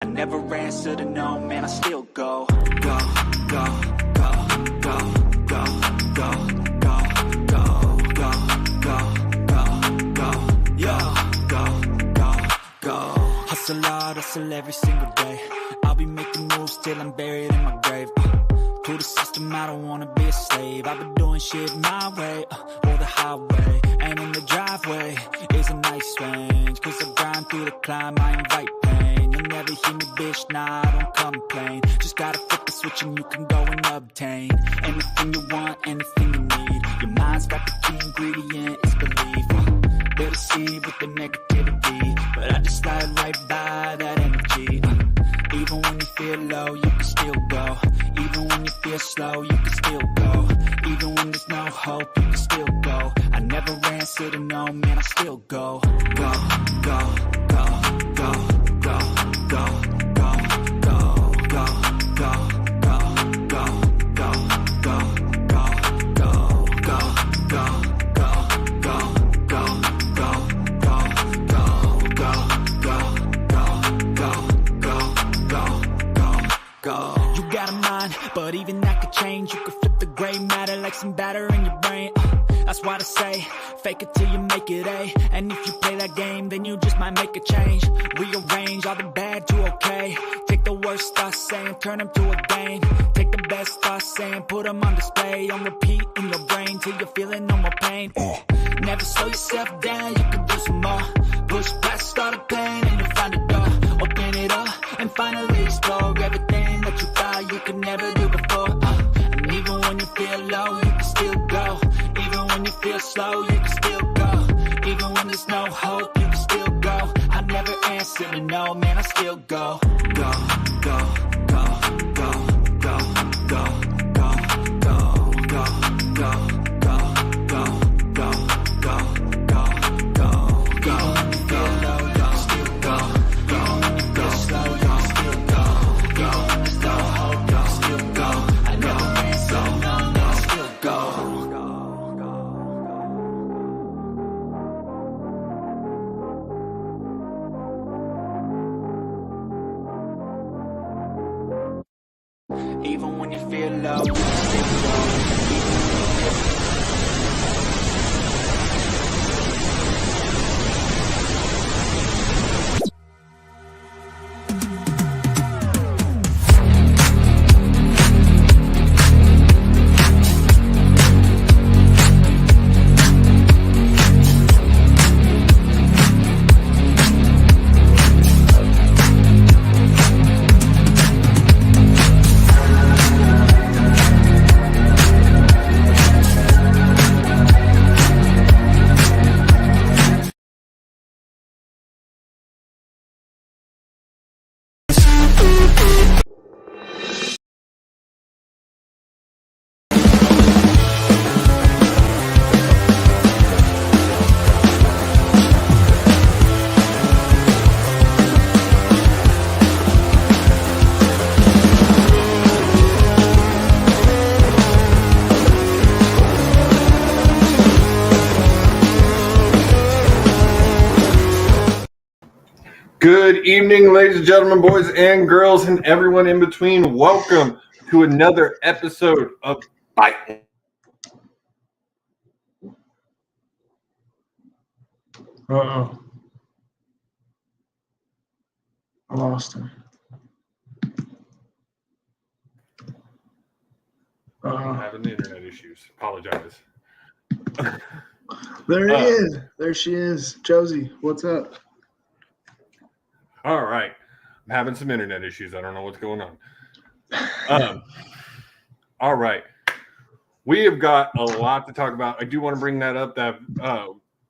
I never answer to no, man, I still go, go, go, go, go, go, go, go, go, go, go, go, go, yo, go, go, go. Hustle hard, hustle every single day. I'll be making moves till I'm buried in my grave. To the system, I don't wanna be a slave. I've been doing shit my way, or the highway. And in the driveway is a nice range. Cause I grind through the climb, I invite pain. You'll never hear me, bitch, nah, I don't complain. Just gotta flip the switch and you can go and obtain anything you want, anything you need. Your mind's got the key ingredient, it's belief. They'll deceive with the negativity, but I just slide right by that energy. Even when you feel low, you can still go. Even when you feel slow, you can still go. Even when there's no hope, you can still go. I never answer to no, man, I still go. Go, go, go, go, go, go, go, go, go, go, go, go, go, go, go, go. You got a mind, but even that could change. You could flip the gray matter like some batter in your brain. That's why I say, fake it till you make it A. And if you play that game, then you just might make a change. Rearrange all the bad to okay. Take the worst thoughts saying, turn them to a game. Take the best thoughts saying, put them on display. On repeat in your brain till you're feeling no more pain. Never slow yourself down, you can do some more. Push past all the pain and you'll find a door. Open it up and finally explore everything that you thought you could never do before. And even when you feel low, you can still go. Even when you feel slow, you can still go. Even when there's no hope, you can still go. I never answer to no, man, I still go. Go, go, go, go, go, go, go, go, go, go, go, go, go, go, go, go, go. Even when you feel low, you can still go. Even when you feel slow, you can still go. Even when there's no hope, you can still go. I never answer to no, man, I still go. Even when you feel low, you can still go. Good evening, ladies and gentlemen, boys and girls, and everyone in between. Welcome to another episode of Fight. Uh-oh. I lost him. I'm having internet issues. Apologize. There he is. There she is. Josie, what's up? All right. I'm having some internet issues. I don't know what's going on. All right. We have got a lot to talk about. I do want to bring that up. That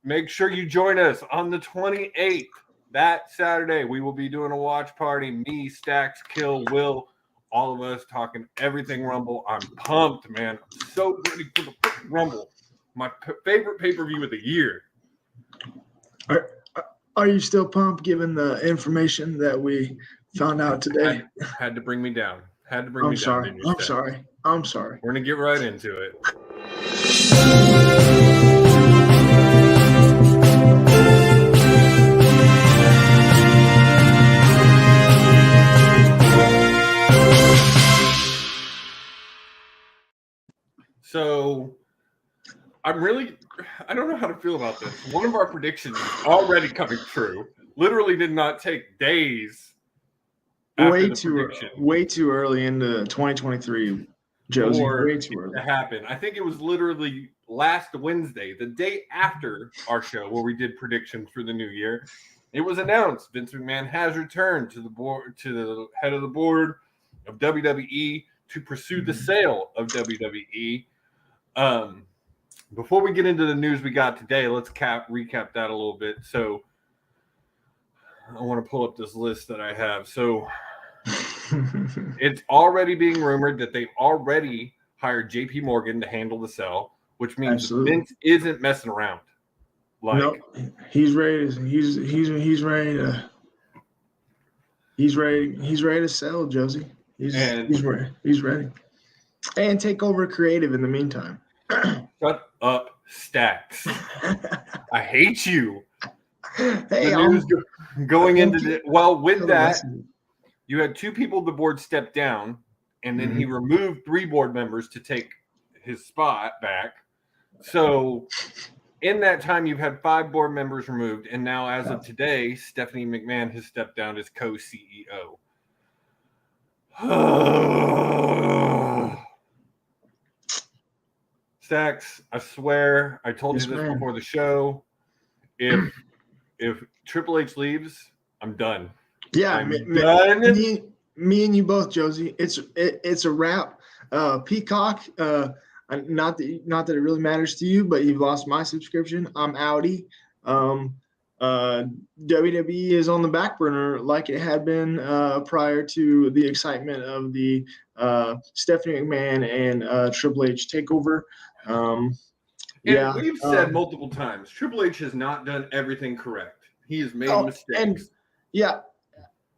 make sure you join us on the 28th. That Saturday, we will be doing a watch party. Me, Stacks, Kill, Will, all of us talking everything Rumble. I'm pumped, man. I'm so ready for the Rumble. My favorite pay-per-view of the year. Are you still pumped given the information that we found out today? Had to bring me down. Had to bring me down. I'm sorry. We're going to get right into it. So I don't know how to feel about this. One of our predictions is already coming true. Literally did not take days after Way too early into 2023, Josie. for Way it too early. to happen. I think it was literally last Wednesday, the day after our show where we did predictions for the new year. It was announced Vince McMahon has returned to the board, to the head of the board of WWE to pursue the sale of WWE. Before we get into the news we got today, let's recap that a little bit. So I want to pull up this list that I have. So it's already being rumored that they've already hired JP Morgan to handle the sale, which means Absolutely. Vince isn't messing around. Like, nope, he's ready. He's ready to. He's ready to sell, Josie. He's ready. He's ready. And take over creative in the meantime. shut up, Stacks. I hate you. Hey, The news going into the, well, with that, you had 2 people the board step down, and then he removed 3 board members to take his spot back. So in that time, you've had 5 board members removed, and now as of today, Stephanie McMahon has stepped down as co-CEO. Stacks, I swear, I told you this before the show. If Triple H leaves, I'm done. Yeah, I'm done. Me and you both, Josie. It's a wrap. Peacock. Not that it really matters to you, but you've lost my subscription. I'm outie. WWE is on the back burner like it had been prior to the excitement of the Stephanie McMahon and Triple H takeover. And we've said multiple times, Triple H has not done everything correct. He has made mistakes. And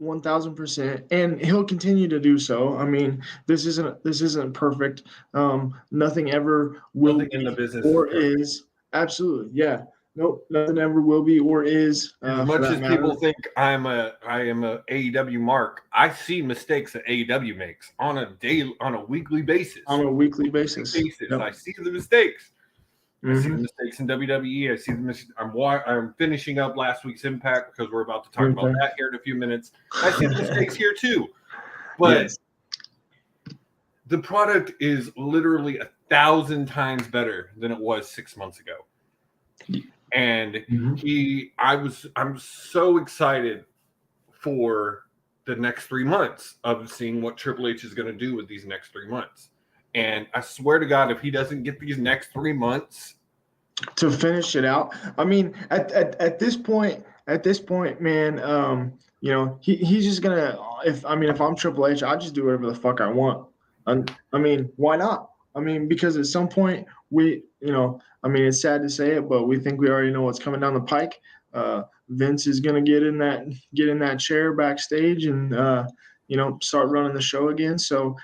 1,000%, and he'll continue to do so. I mean, this isn't perfect. Nothing ever will Nothing in the business or is. Absolutely, yeah. Nope, nothing ever will be or is. As much as people think I am a AEW mark, I see mistakes that AEW makes on a weekly basis. On a weekly basis. Yep. I see the mistakes. I see the mistakes in WWE. I see the mistakes. I'm finishing up last week's Impact because we're about to talk about that here in a few minutes. I see the mistakes here too. But the product is literally 1,000 times better than it was 6 months ago. And I'm so excited for the next 3 months of seeing what Triple H is going to do with these next 3 months. And I swear to God, if he doesn't get these next 3 months to finish it out, I mean, at this point, man, he's just gonna. If I'm Triple H, I just do whatever the fuck I want. I mean, why not? I mean, because at some point it's sad to say it, but we think we already know what's coming down the pike. Vince is gonna get in that chair backstage and start running the show again. So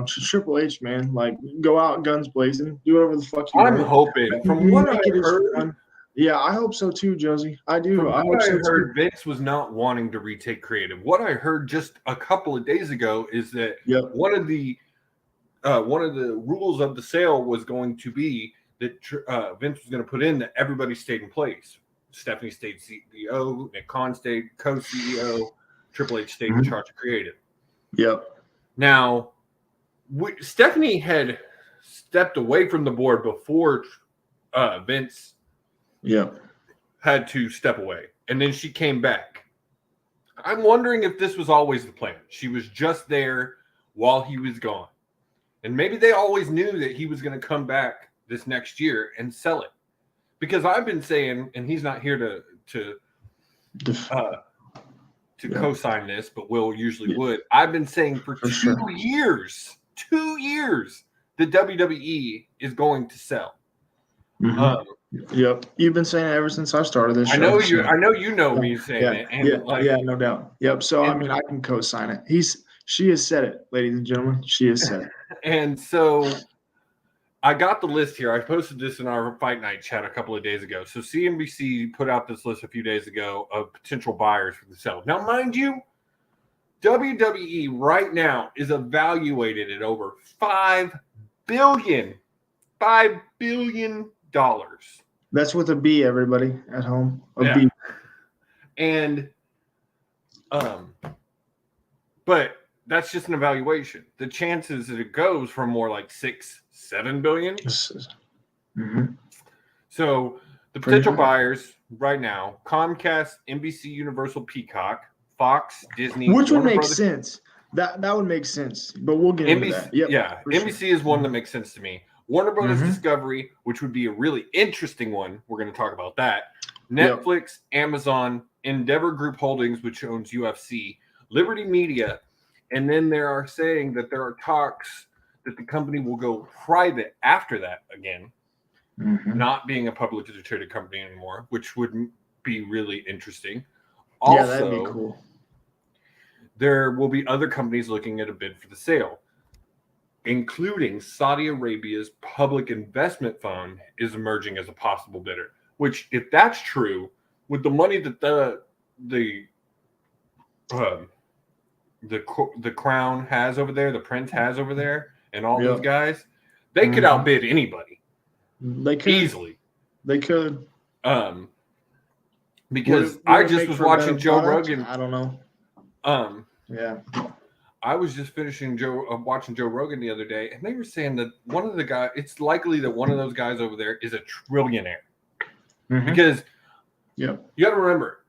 Triple H, man, like go out guns blazing, do whatever the fuck you want. I'm hoping from what I heard. Yeah, I hope so too, Josie. I do. From what I heard, Vince was not wanting to retake creative. What I heard just a couple of days ago is that one of the rules of the sale was going to be that Vince was going to put in that everybody stayed in place. Stephanie stayed CEO, Nick Khan stayed co-CEO, Triple H stayed in charge of creative. Yep. Now, Stephanie had stepped away from the board before Vince had to step away, and then she came back. I'm wondering if this was always the plan. She was just there while he was gone. And maybe they always knew that he was going to come back this next year and sell it. Because I've been saying, and he's not here to co-sign this, but Will usually would. I've been saying for 2 years, the WWE is going to sell. Yep, you've been saying it ever since I started this show. I know you know me saying it. And no doubt. Yep. So I can co-sign it. She has said it, ladies and gentlemen. She has said it. And so I got the list here. I posted this in our Fight Night chat a couple of days ago. So CNBC put out this list a few days ago of potential buyers for the sale. Now, mind you, WWE right now is evaluated at over $5 billion. $5 billion. That's with a B, everybody at home. A Yeah. B. And but that's just an evaluation. The chances that it goes from more like 6-7 billion. Mm-hmm. So the Pretty potential high. buyers right now: Comcast, NBC, Universal, Peacock, Fox, Disney. Which would Warner make Brothers. sense. That would make sense. But we'll get into NBC, that. Yep, yeah, for NBC sure. is one that makes sense to me. Warner Brothers Mhm. Discovery, which would be a really interesting one. We're going to talk about that. Netflix, Amazon, Endeavor Group Holdings, which owns UFC, Liberty Media, and then there are saying that there are talks that the company will go private after that again, Mhm. not being a publicly traded company anymore, which would be really interesting. Yeah, that'd be Also, cool. there will be other companies looking at a bid for the sale, including Saudi Arabia's public investment fund is emerging as a possible bidder. Which, if that's true, with the money that the crown has over there, the prince has over there, and all those guys, they could outbid anybody. They could easily. They could. Because Would I it just make was for a better watching Joe product? Rogan. I don't know. Yeah. I was just finishing watching Joe Rogan the other day, and they were saying that one of the guys, it's likely that one of those guys over there is a trillionaire. Because you got to remember,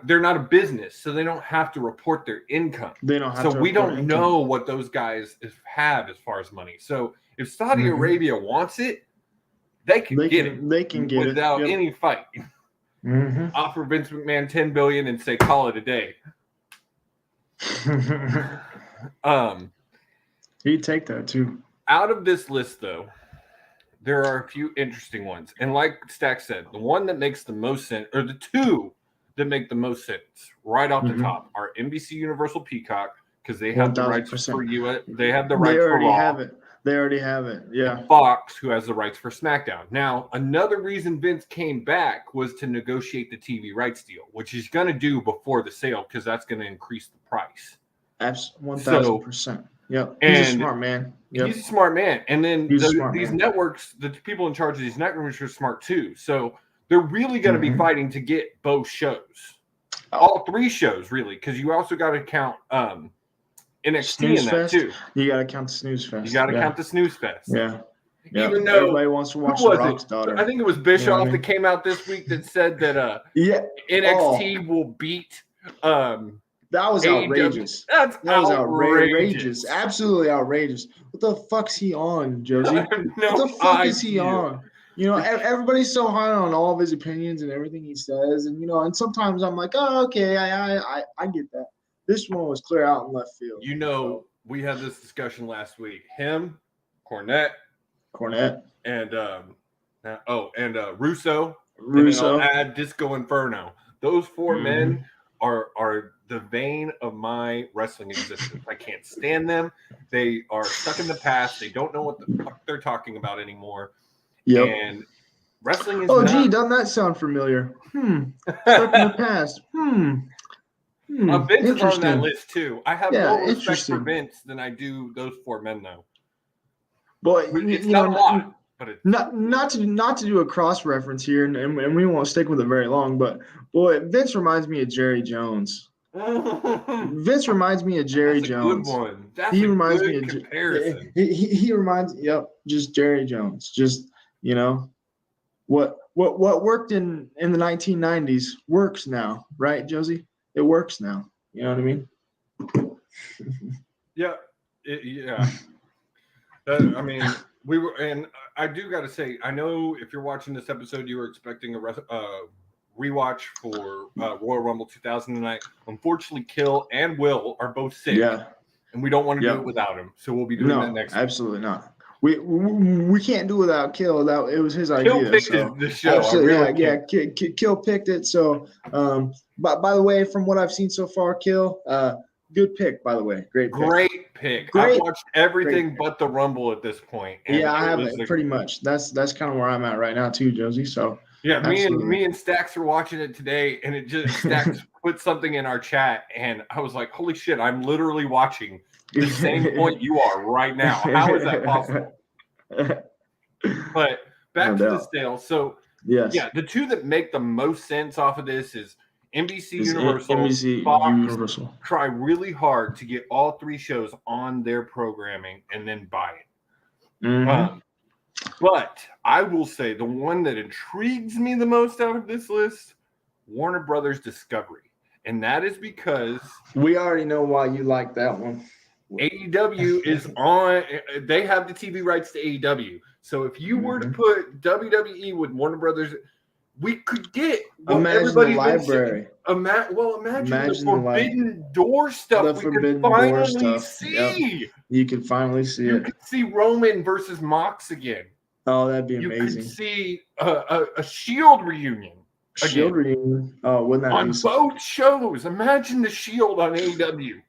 they're not a business, so they don't have to report their income. They don't have so to we report don't income. know what those guys have as far as money. So if Saudi Arabia wants it, they can get it. They can get without it any fight. Offer Vince McMahon $10 billion and say call it a day. He'd take that too. Out of this list, though, there are a few interesting ones. And like Stack said, the one that makes the most sense, or the two that make the most sense right off the top, are NBC Universal Peacock, because they have the rights 1000%. for you. They have the rights They already for Raw. have it. They already have it. Yeah. And Fox, who has the rights for SmackDown. Now, another reason Vince came back was to negotiate the TV rights deal, which he's going to do before the sale, because that's going to increase the price. 1000%. Yep. And He's a smart man. Yep. He's a smart man. And then these man. networks, the people in charge of these networks are smart too. So they're really going to be fighting to get both shows. All three shows, really, because you also got to count NXT in that too. You got to count the Snooze Fest. You got to count the Snooze Fest. Yeah. Even though everybody wants to watch The Rock's daughter. I think it was Bischoff that came out this week that said that NXT will beat that was outrageous. That was outrageous. Absolutely outrageous. What the fuck's he on, Josie? What the fuck is he on? You know, everybody's so high on all of his opinions and everything he says, and and sometimes I'm like, oh, okay, I get that. This one was clear out in left field. We had this discussion last week. Him, Cornette, and Russo. And I'll add Disco Inferno. Those four men are the vein of my wrestling existence. I can't stand them. They are stuck in the past. They don't know what the fuck they're talking about anymore. Yep. And wrestling is doesn't that sound familiar? Stuck in the past. Vince is on that list too. I have more respect for interesting. Vince than I do those four men, though. But it's not a lot. But it's not to do a cross reference here, and we won't stick with it very long. But boy, Vince reminds me of Jerry Jones. Vince reminds me of Jerry Jones. Good one. That's he a reminds good me of comparison. He reminds just Jerry Jones. Just what worked in the 1990s works now, right, Josie? It works now. You know what I mean? Yeah. I mean, we were, and I do got to say, I know if you're watching this episode, you were expecting a rewatch for Royal Rumble 2000 tonight. Unfortunately, Kill and Will are both sick. Yeah. And we don't want to do it without him. So we'll be doing that next week. Absolutely not. We can't do without Kill. It was his idea. Kill picked the show. Absolutely, Kill picked it. So, by the way, from what I've seen so far, Kill, good pick. By the way, great pick. I've watched everything but the Rumble at this point. Yeah, I have it pretty much. That's kind of where I'm at right now too, Josie. So yeah, me and Stax are watching it today, and it just Stax put something in our chat, and I was like, holy shit, I'm literally watching the same point you are right now. How is that possible? But back No to the doubt. sale. So Yes. yeah, the two that make the most sense off of this is NBC It's Universal, NBC Fox. Universal. Try really hard to get all three shows on their programming and then buy it. Mhm. But I will say the one that intrigues me the most out of this list, Warner Brothers Discovery. And that is because We already know why you like that one. AEW is on, they have the TV rights to AEW. So if you were to put WWE with Warner Brothers, we could get what Imagine the everybody's been saying. library. Imagine the Imagine the Forbidden Door stuff The we Forbidden could Door finally stuff. see. Yep. You could finally see You it. could see Roman versus Mox again. Oh, that'd be You amazing. could see a Shield reunion. Shield reunion. Oh, wouldn't that On be both shows. Imagine the Shield on AEW.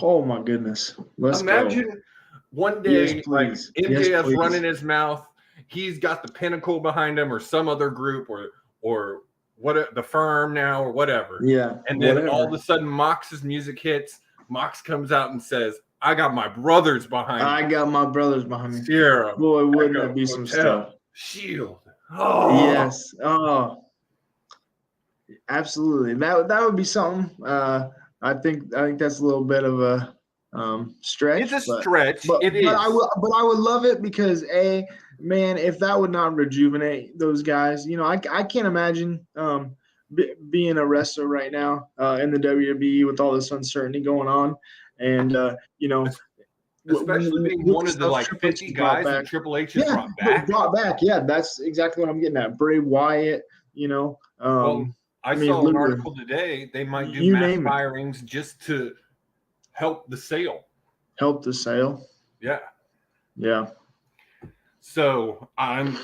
Oh my goodness. Let's Imagine one Yes, day, like please. MJF's Yes, please. running his mouth. He's got the Pinnacle behind him, or some other group, or what, the Firm now, or whatever. go. Yeah. And then whatever. all of a sudden, Mox's music hits. Mox comes out and says, "I got my brothers behind me." I got my brothers behind me. Sierra, Boy, wouldn't Echo, that be some Hotel, stuff? Shield. Oh Yes. Oh, absolutely. That would be something. I think that's a little bit of a stretch. It's a stretch. It is. I would love it because man, if that would not rejuvenate those guys, I can't imagine being a wrestler right now in the WWE with all this uncertainty going on, and especially being one of the like 50 guys that Triple H has brought back. Yeah, that's exactly what I'm getting at. Bray Wyatt, well, I saw an article today. They might do mass firings just to help the sale. Help the sale. Yeah. Yeah. So I'm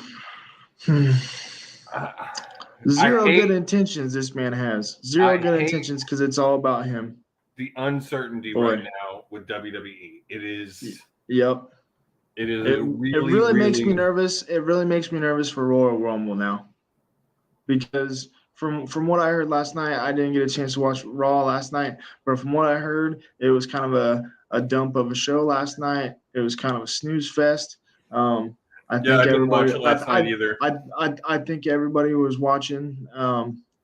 zero good intentions. This man has zero good intentions because it's all about him. The uncertainty right now with WWE. It is. Yep. It is. It really makes me nervous. It really makes me nervous for Royal Rumble now, because from what I heard last night, I didn't get a chance to watch Raw last night, but from what I heard, it was kind of a dump of a show last night. It was kind of a snooze fest. I didn't watch it last night either. I think everybody was watching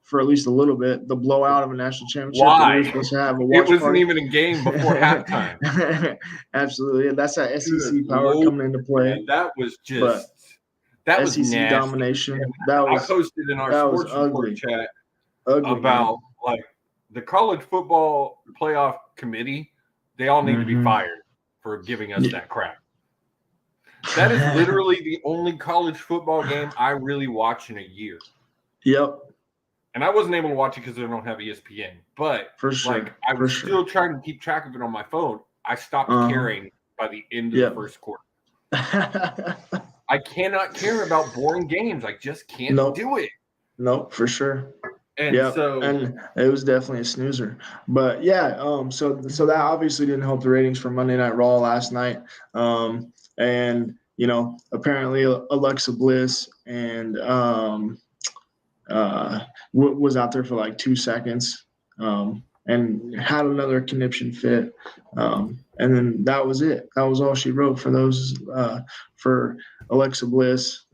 for at least a little bit the blowout of a national championship. Why? We were supposed to have a watch party. Even a game before halftime. Absolutely, that's that SEC power coming into play. Man, that was just that was SEC nasty. domination. That was. I posted in our sports report chat about man. like the college football playoff committee. They all need to be fired for giving us that crap. That is literally the only college football game I really watch in a year. Yep. And I wasn't able to watch it because I don't have ESPN. But I was still trying to keep track of it on my phone. I stopped caring by the end of the first quarter. I cannot care about boring games. I just can't do it. Nope, for sure. And and it was definitely a snoozer. But yeah, so that obviously didn't help the ratings for Monday Night Raw last night. And apparently Alexa Bliss and was out there for like 2 seconds and had another conniption fit. And then that was it. That was all she wrote for those for Alexa Bliss.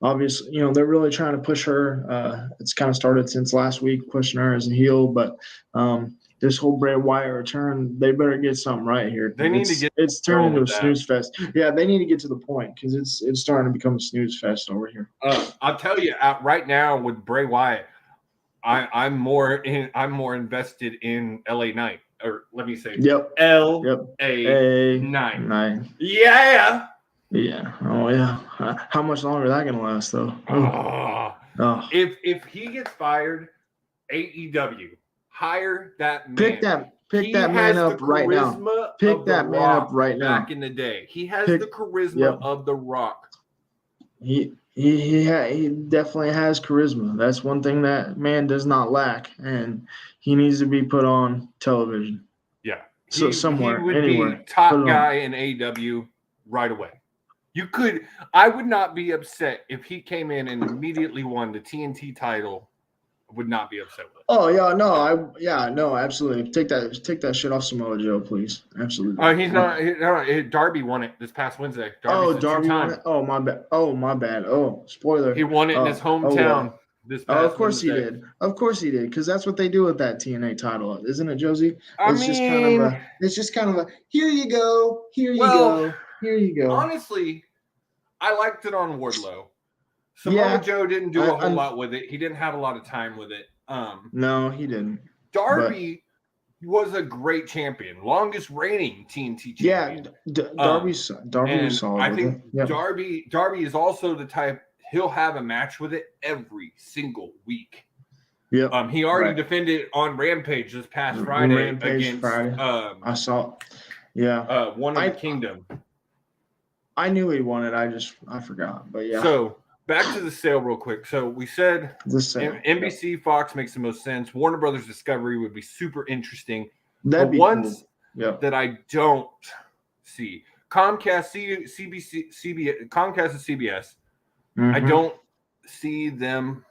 Obviously, they're really trying to push her. It's kind of started since last week, pushing her as a heel. But this whole Bray Wyatt return, they better get something right here. They need to get. It's turning into a snooze fest. Yeah, they need to get to the point because it's starting to become a snooze fest over here. I'll tell you right now with Bray Wyatt, I'm more invested in LA Knight, or let me say, LA Knight. Yeah. Yeah. Oh yeah. How much longer is that gonna last though? If he gets fired, AEW hire that man. Pick that man up right now. Pick that man up right now. Back in the day, he has the charisma of The Rock. He definitely has charisma. That's one thing that man does not lack, and he needs to be put on television. Yeah. So somewhere, he would anywhere, be top guy in AEW right away. I would not be upset if he came in and immediately won the TNT title would not be upset with. Oh no, absolutely. Take that shit off Samoa Joe, please. Absolutely. He's not. Darby won it this past Wednesday. Oh, Darby's Darby won it. Oh, my bad. Oh, spoiler. He won it in his hometown this past Oh, of course Wednesday. he did. Of course he did, because that's what they do with that TNA title, isn't it, Josie? It's just kind of a here you go, here you go. Honestly, I liked it on Wardlow. Samoa Joe didn't do a whole lot with it. He didn't have a lot of time with it. No, he didn't. Darby was a great champion, longest reigning TNT champion. Yeah, Darby was solid. I think Darby is also the type. He'll have a match with it every single week. Yep. He already defended on Rampage this past Friday against I saw. Yeah. One of the Kingdom. I knew he won it. I forgot. But yeah. So back to the sale real quick. So we said NBC Fox makes the most sense. Warner Brothers Discovery would be super interesting. That'd be ones cool. that I don't see. Comcast, Comcast and CBS. Mm-hmm. I don't see them.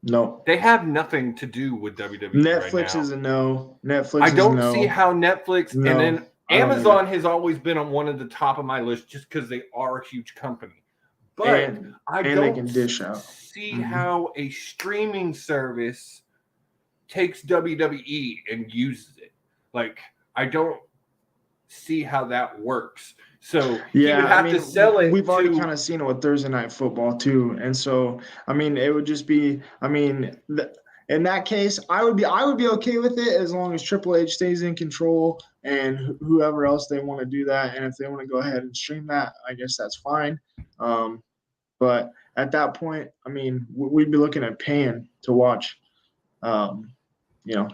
No. They have nothing to do with WWE Netflix right now. is a no. Netflix I is don't no. see how Netflix No. and then Amazon has always been on one of the top of my list just because they are a huge company. But I they don't can dish out. see how a streaming service takes WWE and uses it. Like, I don't see how that works. So he would have to sell it. We've already kind of seen it with Thursday Night Football too, and so it would just be. In that case, I would be okay with it as long as Triple H stays in control and whoever else they want to do that. And if they want to go ahead and stream that, I guess that's fine. But at that point, we'd be looking at paying to watch.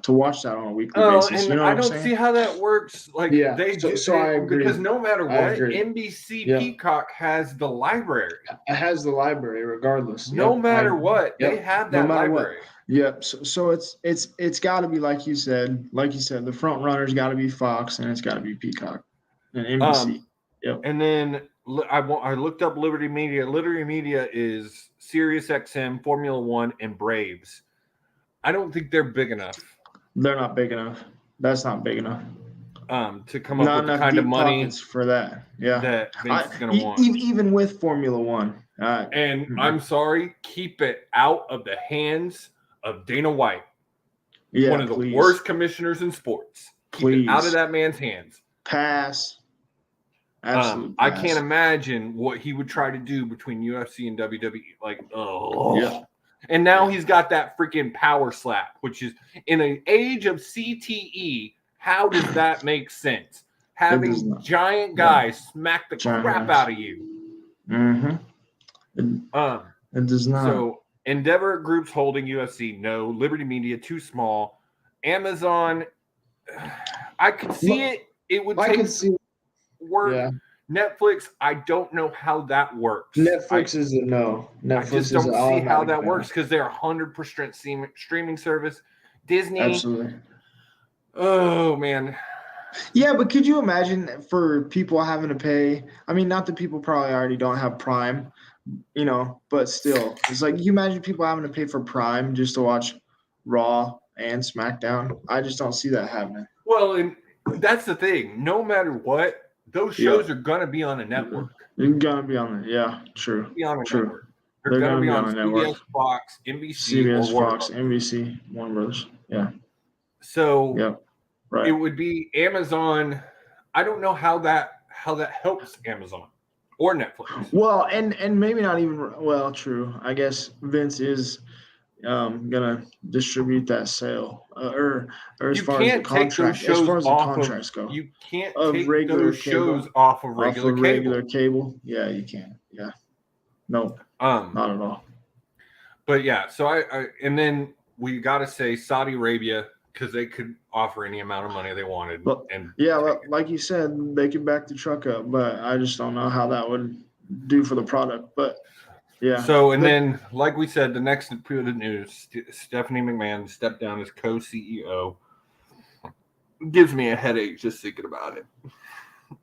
To watch that on a weekly basis. And I don't see how that works. Like I agree. Because no matter what, NBC Peacock has the library. It has the library regardless. No matter what, they have that library. Yep. So it's got to be like you said. The front runner's got to be Fox and it's got to be Peacock and NBC. Yep. And then I looked up Liberty Media. Liberty Media is Sirius XM, Formula One, and Braves. I don't think they're big enough. They're not big enough. That's not big enough. To come up with the kind of money for that. Yeah. That Vince is going to want. Even with Formula One. I'm sorry, keep it out of the hands of Dana White. Yeah, one of the worst commissioners in sports. Keep it out of that man's hands. Pass. Absolutely. I can't imagine what he would try to do between UFC and WWE. Like, yeah. And now he's got that freaking power slap, which is in an age of CTE. How does that make sense? Having giant guys smack the crap out of you. Mm-hmm. It does not. So Endeavor Group's holding UFC. No. Liberty Media, too small. Amazon, I could see it. It would take work. Yeah. Netflix, I don't know how that works. Netflix is a no. I just don't see how that works because they're 100% streaming service. Disney. Absolutely. Oh, man. Yeah, but could you imagine for people having to pay? Not that people probably already don't have Prime, but still. It's like you imagine people having to pay for Prime just to watch Raw and SmackDown. I just don't see that happening. Well, and that's the thing. No matter what, those shows are going to be on a network. They're going to be on true. Be on a network. They're going to be on a network. CBS, Fox, NBC, CBS, Fox, NBC, Warner Brothers. Yeah. So it would be Amazon. I don't know how that helps Amazon or Netflix. Well, and maybe not even true. I guess Vince is gonna distribute that sale or as far as the contract, as far as the contracts go. You can't take those shows off of regular cable. Yeah, you can. Yeah, no, not at all. But yeah, so I and then we got to say Saudi Arabia because they could offer any amount of money they wanted. Like you said, they could back the truck up, but I just don't know how that would do for the product. But yeah. So, and then, like we said, the next bit of news, Stephanie McMahon stepped down as co-CEO. Gives me a headache just thinking about it.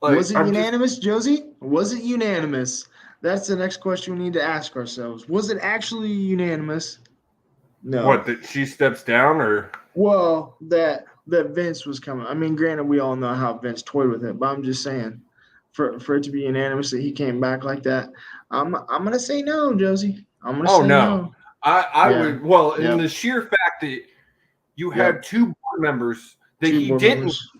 Was it unanimous, Josie? Was it unanimous? That's the next question we need to ask ourselves. Was it actually unanimous? No. What, that she steps down or? Well, that Vince was coming. I mean, granted, we all know how Vince toyed with it, but I'm just saying, for it to be unanimous that he came back like that, I'm gonna say no, Josie. I'm gonna Oh say no. I Yeah. would. Well, in Yep. the sheer fact that you Yep. had two board members that Two he board didn't members.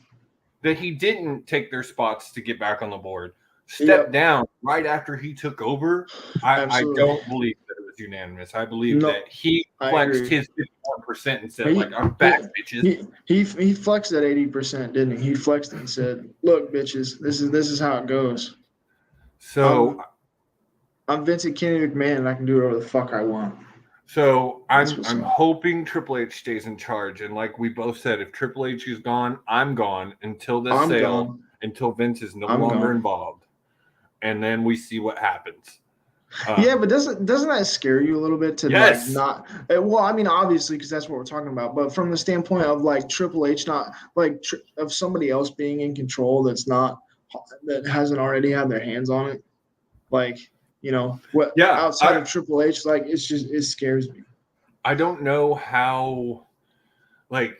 that he didn't take their spots to get back on the board, step Yep. down right after he took over. I Absolutely. don't believe that it was unanimous. I believe No, that he I flexed agree. his 51% and said, like, I'm back, bitches. He flexed that 80%, didn't he? He flexed it and said, "Look, bitches, this is how it goes. So I'm Vincent Kennedy McMahon, and I can do whatever the fuck I want." So That's I'm what's up. hoping Triple H stays in charge. And like we both said, if Triple H is gone, I'm gone until this I'm sale, gone. until Vince is no I'm longer gone. involved. And then we see what happens. Yeah, but doesn't that scare you a little bit to Yes. like not? Well, I mean, obviously, because that's what we're talking about. But from the standpoint of like Triple H, not like of somebody else being in control that hasn't already had their hands on it, like what? Yeah, outside of Triple H, like it scares me. I don't know how, like,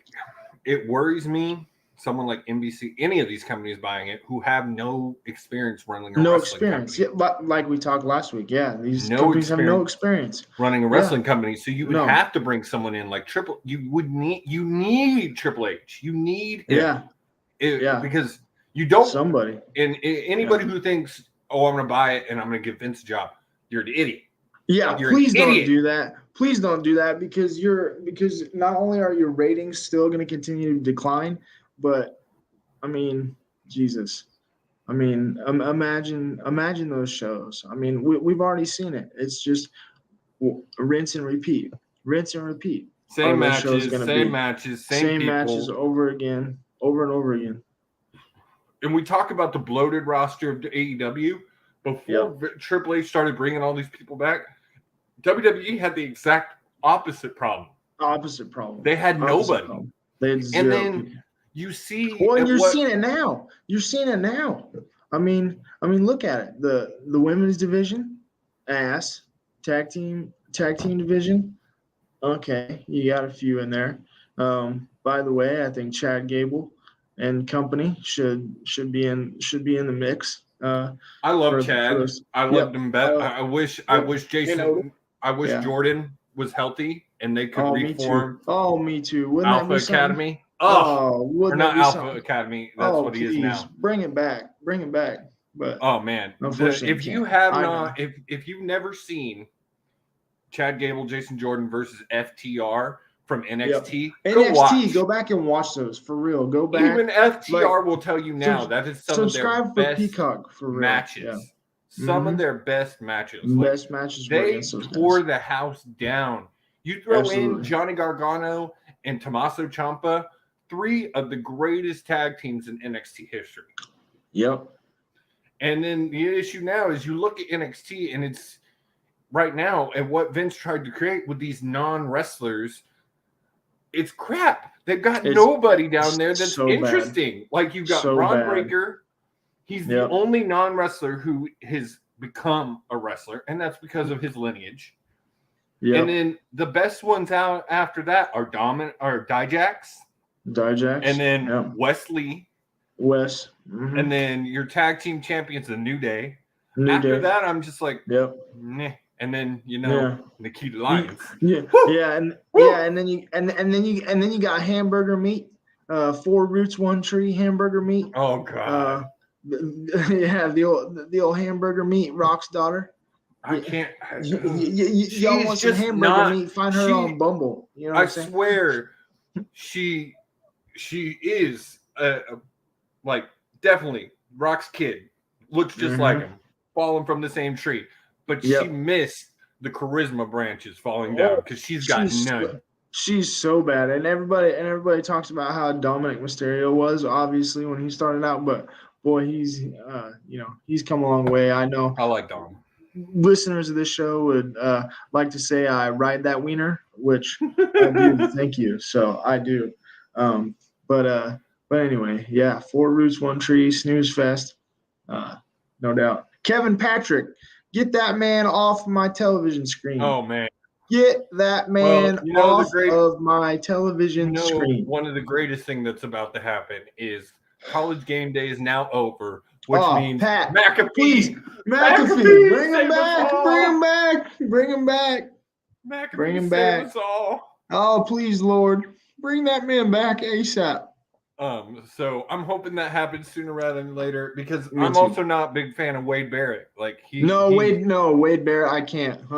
it worries me. Someone like NBC, any of these companies buying it, who have no experience running a wrestling company. Yeah, like we talked last week. Yeah, these No companies have no experience running a wrestling company, so you would No. have to bring someone in like You need Triple H. You need him. Yeah. Because you don't. Somebody. And anybody who thinks, oh, I'm going to buy it and I'm going to give Vince a job, you're an idiot. Yeah, You're please an don't idiot. do that. Please don't do that because not only are your ratings still going to continue to decline, but I mean, Jesus. I mean, imagine those shows. I mean, we've already seen it. It's just rinse and repeat. Rinse and repeat. Same matches, same people. Matches over again, over and over again. And we talk about the bloated roster of AEW. Before Triple H started bringing all these people back, WWE had the exact opposite problem. They had nobody. They had zero. And then people. You see, well, you're seeing it now. You're seeing it now. I mean, look at it. The women's division, ass. Tag team division. Okay, you got a few in there. By the way, I think Chad Gable and company should be in the mix. I love Chad. I loved him better. I wish Jason. I wish Jordan was healthy and they could reform. Me too. Wouldn't Alpha Academy. Or not Alpha Academy. That's what he is now. Bring it back. But oh man, if you have not, if you've never seen Chad Gable, Jason Jordan versus FTR from NXT, go back and watch those for real. Go back. Even FTR will tell you now that is some of their best Peacock for real. matches. Yeah. Some of their best matches. Best matches. They tore the house down. You throw in Johnny Gargano and Tommaso Ciampa, 3 of the greatest tag teams in NXT history. Yep. And then the issue now is you look at NXT and it's right now and what Vince tried to create with these non-wrestlers, it's crap. They've got nobody down there that's so interesting. Bad. Like you've got Ron Breakker. He's the only non-wrestler who has become a wrestler, and that's because of his lineage. Yep. And then the best ones out after that are Dijax. And then Wesley. Mm-hmm. And then your tag team champions, the New Day. After that, I'm just like, meh. And then Nikita Lyons. And then you got hamburger meat, 4 Roots 1 Tree hamburger meat. Oh god. The old hamburger meat, Rock's daughter. I can't. Y'all want some hamburger meat? Find her on Bumble. You know what I'm saying? I swear, she is like definitely Rock's kid. Looks just like him, falling from the same tree. But she missed the charisma branches falling down because she's got none. She's so bad, and everybody talks about how Dominic Mysterio was obviously when he started out, but boy, he's come a long way. I know. I like Dom. Listeners of this show would like to say I ride that wiener, which I do. Thank you. So I do. But anyway, 4 Roots 1 Tree snooze fest, no doubt. Kevin Patrick. Get that man off my television screen. Oh man, Get that man off of my television screen. One of the greatest things that's about to happen is College Game Day is now over, which means Pat, McAfee. Please, McAfee, bring him back. Bring him back. Bring him back. McAfee, bring him save back. Us all. Oh, please, Lord. Bring that man back ASAP. So I'm hoping that happens sooner rather than later because I'm also not a big fan of Wade Barrett. Like Wade Barrett, I can't.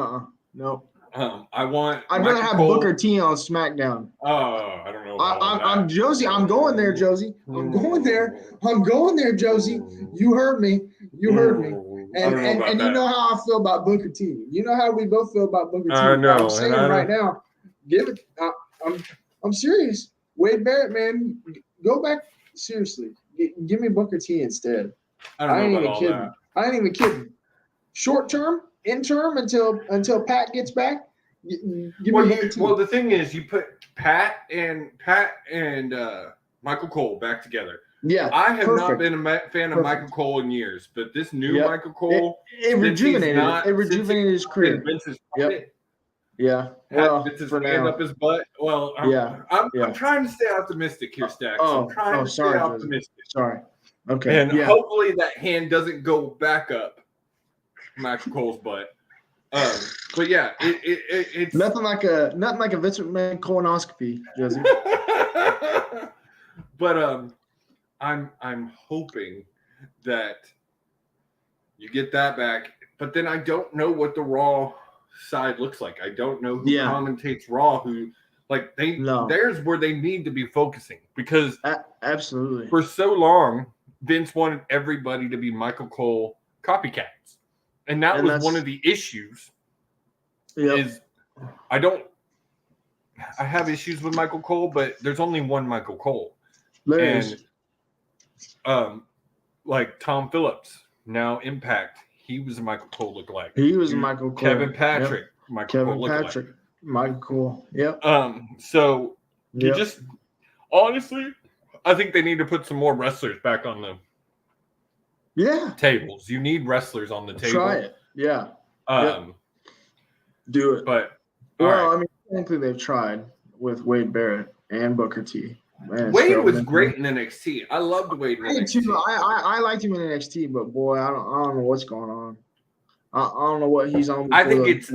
No. I'd rather have Booker T on SmackDown. Oh, I don't know. I'm Josie. I'm going there, Josie. I'm going there, Josie. You heard me. And you know how I feel about Booker T. You know how we both feel about Booker T. I'm saying right now, give it. I'm serious. Wade Barrett, man, go back seriously. Give me Booker T instead. I ain't even kidding. Short term, interim until Pat gets back. Give me Booker T. Well, the thing is, you put Pat and Michael Cole back together. Yeah, I have not been a fan of Michael Cole in years, but this new Michael Cole, it rejuvenated his career. Yeah. Well, it's his hand up his butt. Well, I'm trying to stay optimistic here, Stacks. I'm trying to stay optimistic. Sorry. Okay. And hopefully that hand doesn't go back up Michael Cole's butt. But yeah, it's nothing like a Vince McMahon colonoscopy, Jesse. But I'm hoping that you get that back. But then I don't know what the Raw side looks like. I don't know who commentates Raw. There's where they need to be focusing because absolutely for so long Vince wanted everybody to be Michael Cole copycats, and that was one of the issues. Is I have issues with Michael Cole, but there's only one Michael Cole. Like Tom Phillips, now Impact, he was a Michael Cole lookalike. He was a Michael Cole. Kevin Patrick, Michael Cole. Yep. So you just honestly, I think they need to put some more wrestlers back on the tables. You need wrestlers on the table. Try it. Yeah. Do it. But I mean, technically they've tried with Wade Barrett and Booker T. Wade was great in NXT. I loved Wade in NXT. I liked him in NXT, but boy, I don't know what's going on. I don't know what he's on. I think it's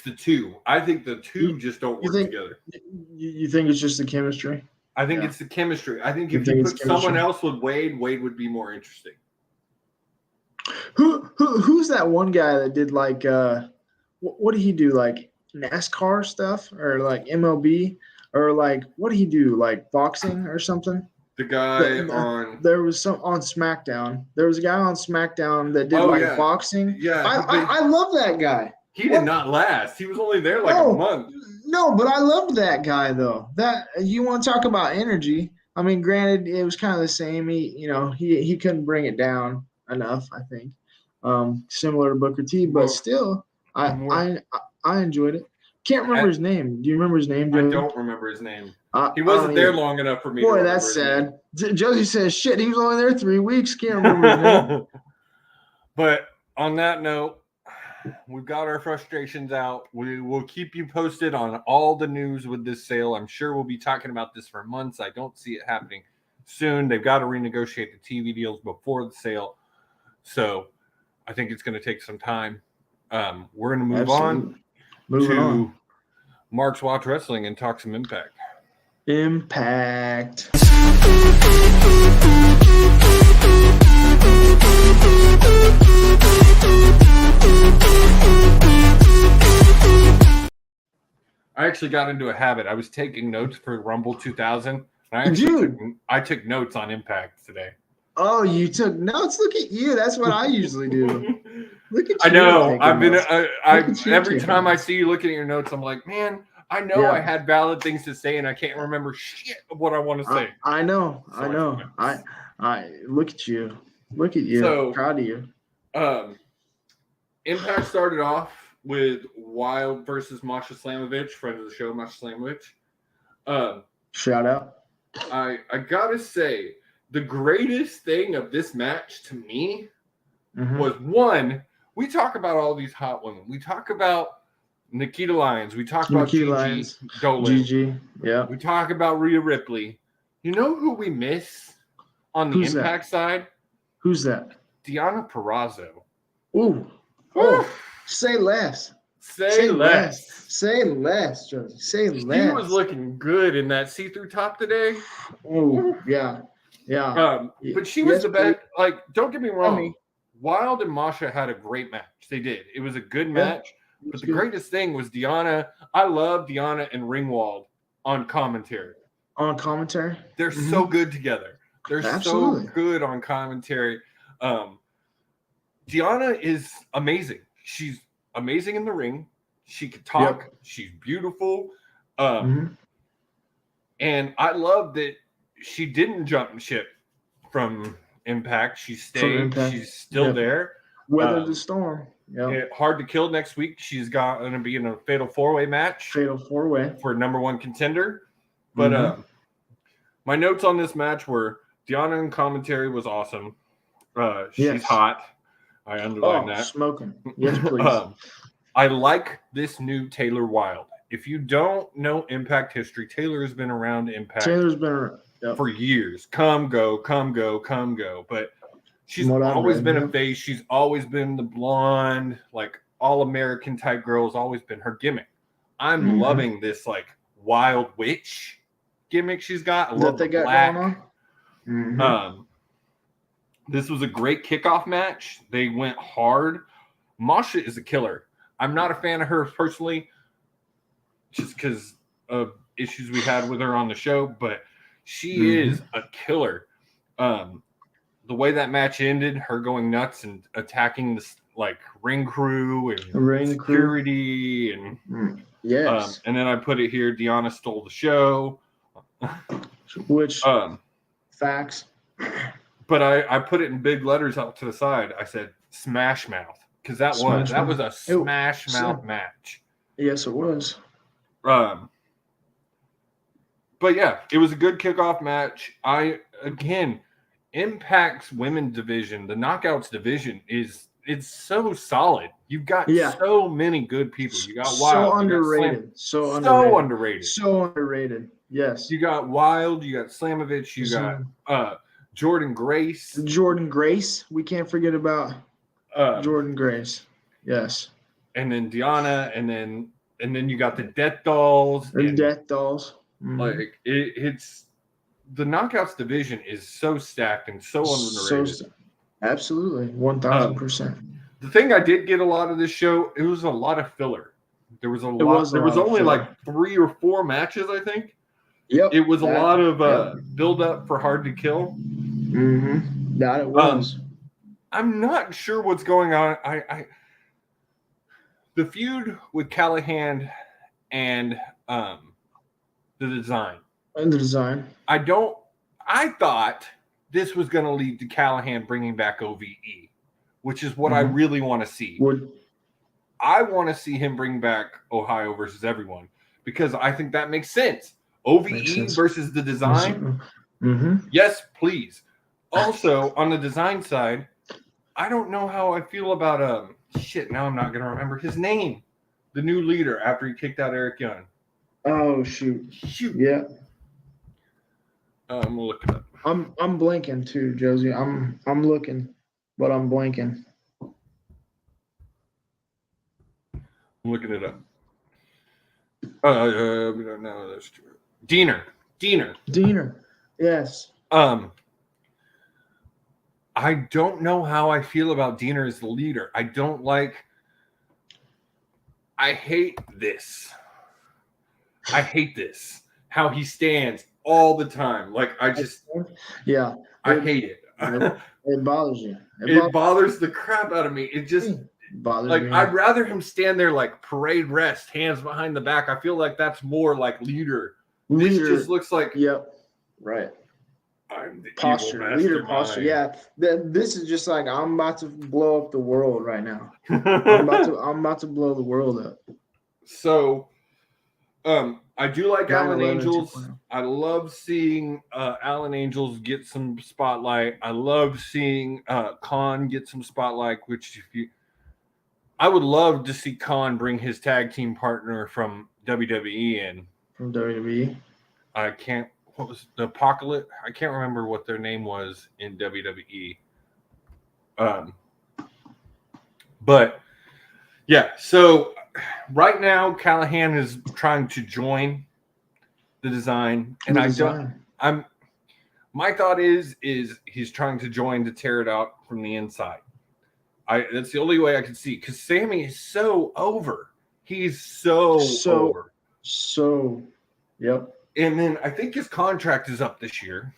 the two. I think the two just don't work together. You think it's just the chemistry? I think it's the chemistry. I think if you put someone else with Wade would be more interesting. Who's that one guy that did like what did he do, like NASCAR stuff or like MLB? Or like, what did he do? Like boxing or something? The guy on there was some on SmackDown. There was a guy on SmackDown that did boxing. Yeah, I love that guy. He did not last. He was only there like a month. No, but I loved that guy though. That you want to talk about energy? I mean, granted, it was kind of the same. He couldn't bring it down enough. I think similar to Booker T, but still, I enjoyed it. Can't remember his name. Do you remember his name, Joey? I don't remember his name. He wasn't there long enough for me. Boy, that's sad. Josie says, "Shit, he was only there 3 weeks." Can't remember his name. But on that note, we've got our frustrations out. We will keep you posted on all the news with this sale. I'm sure we'll be talking about this for months. I don't see it happening soon. They've got to renegotiate the TV deals before the sale, so I think it's going to take some time. We're going to move on. Moving on. Mark's Watch Wrestling and talk some Impact. Impact. I actually got into a habit. I was taking notes for Rumble 2000. I took notes on Impact today. Oh, you took notes? Look at you. That's what I usually do. Look at you. I know. Every time I see you looking at your notes, I'm like, man, I know I had valid things to say and I can't remember shit of what I want to say. I know. I look at you. Look at you. So, proud of you. Impact started off with Wild versus Masha Slamovich, friend of the show, Masha Slamovich. Shout out. I gotta say, the greatest thing of this match to me was one, we talk about all these hot women. We talk about Nikita Lyons. We talk about Nikki Gigi Lyons, Dolan. Gigi. Yeah. We talk about Rhea Ripley. You know who we miss on the Who's Impact side? Who's that? Deonna Purrazzo. Ooh. Oh, say less. Say less. Say less, Josie. Say less. She was looking good in that see-through top today. Oh, yeah. Yeah. But she was the best. Like, don't get me wrong. me. Wilde and Masha had a great match. They did. It was a good match. But the greatest thing was Deonna. I love Deonna and Ringwald on commentary. On commentary? They're so good together. They're Absolutely. so good on commentary. Deonna is amazing. She's amazing in the ring. She can talk. Yep. She's beautiful. And I love that she didn't jump ship from Impact. She stayed. She's still there. Weathered the storm. Yeah. Hard to Kill next week. She's going to be in a fatal four-way match. Fatal four-way. For number one contender. But my notes on this match were Deonna in commentary was awesome. She's hot. I underline that. Smoking. Yes, please. I like this new Taylor Wilde. If you don't know Impact history, Taylor has been around Impact for years. Come, go. But she's always been a face. She's always been the blonde, like all-American type girl has always been her gimmick. I'm loving this like wild witch gimmick she's got. I love the black. This was a great kickoff match. They went hard. Masha is a killer. I'm not a fan of her personally, just because of issues we had with her on the show, but she is a killer. The way that match ended, her going nuts and attacking this like ring crew and security and and then I put it here, Deonna stole the show. Which facts. But I put it in big letters out to the side. I said Smash Mouth. Because that was a Smash Mouth match. Yes, it was. But yeah, it was a good kickoff match. Impact's women's division, the Knockouts division, it's so solid. You've got so many good people. You got Wild. So underrated. So underrated. Yes. You got Wild. You got Slamovich. You got Jordan Grace. Jordan Grace. We can't forget about Jordan Grace. Yes. And then Deonna, and then you got the Death Dolls. Death Dolls. Like it's the Knockouts division is so stacked and so underrated. Absolutely, 1000%. The thing I did get a lot of this show, it was a lot of filler. There was only like 3 or 4 matches, I think. Yep. It was a lot of build up for Hard to Kill. That it was. I'm not sure what's going on. The feud with Callahan and the design. I thought this was going to lead to Callahan bringing back OVE, which is what I really want to see. I want to see him bring back Ohio versus everyone because I think that makes sense. OVE versus the design. Yes, please. Also, on the design side, I don't know how I feel about now I'm not going to remember his name. The new leader after he kicked out Eric Young. Oh shoot. Yeah. We'll look it up. I'm blanking too, Josie. I'm looking, but I'm blanking. I'm looking it up. We don't know. That's true. Diener. Yes. I don't know how I feel about Diener as the leader. I hate this. How he stands all the time. Like I hate it. It bothers you. It bothers the crap out of me. It just bothers me. I'd rather him stand there like parade rest, hands behind the back. I feel like that's more like leader. This just looks like right. I'm the posture, leader posture. Yeah, this is just like I'm about to blow up the world right now. I'm about to blow the world up. So, I do like Alan Angels. I love seeing Alan Angels get some spotlight. I love seeing Khan get some spotlight. I would love to see Khan bring his tag team partner from WWE in. From WWE. What was the Apocalypse? I can't remember what their name was in WWE. But yeah, so right now Callahan is trying to join the design, and my thought is he's trying to join to tear it out from the inside. That's the only way I can see, because Sammy is so over. He's so over. So, yep. And then I think his contract is up this year,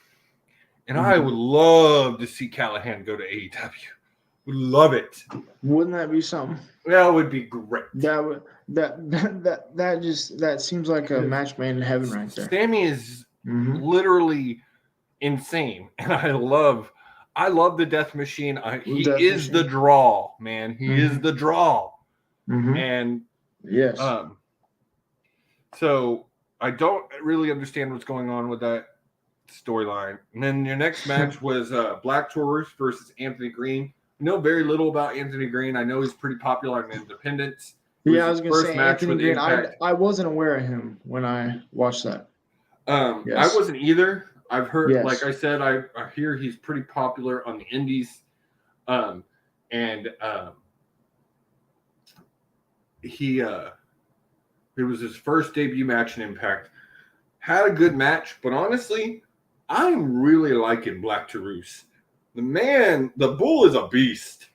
and I would love to see Callahan go to AEW. Would love it. Wouldn't that be something? That would be great. That seems like a match made in heaven right there. Sammy is literally insane, and I love the Death Machine. He is the draw, man. He is the draw, and yes. So I don't really understand what's going on with that storyline. And then your next match was Black Taurus versus Anthony Green. I know very little about Anthony Green. I know he's pretty popular in independents. Yeah, I was going to say Anthony Green. I wasn't aware of him when I watched that. Yes. I wasn't either. I've heard, like I said, I hear he's pretty popular on the indies. It was his first debut match in Impact. Had a good match, but honestly, I'm really liking Black Taurus. The bull is a beast.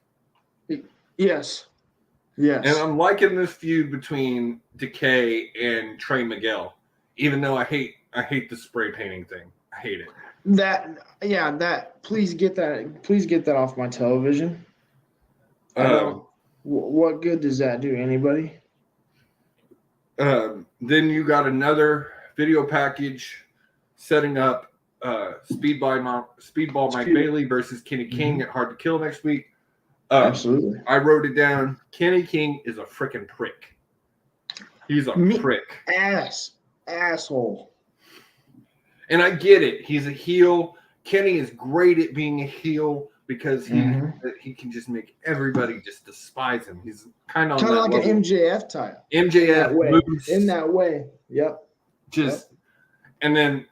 Yes. Yes. And I'm liking this feud between Decay and Trey Miguel, even though I hate the spray painting thing. I hate it. Please get that off my television. What good does that do anybody? Then you got another video package setting up Speedball Mike Bailey versus Kenny King at Hard to Kill next week. Absolutely. I wrote it down. Kenny King is a freaking prick. He's a prick. Asshole. And I get it. He's a heel. Kenny is great at being a heel because he can just make everybody just despise him. He's kind of like an MJF type. MJF in that way. Yep. And then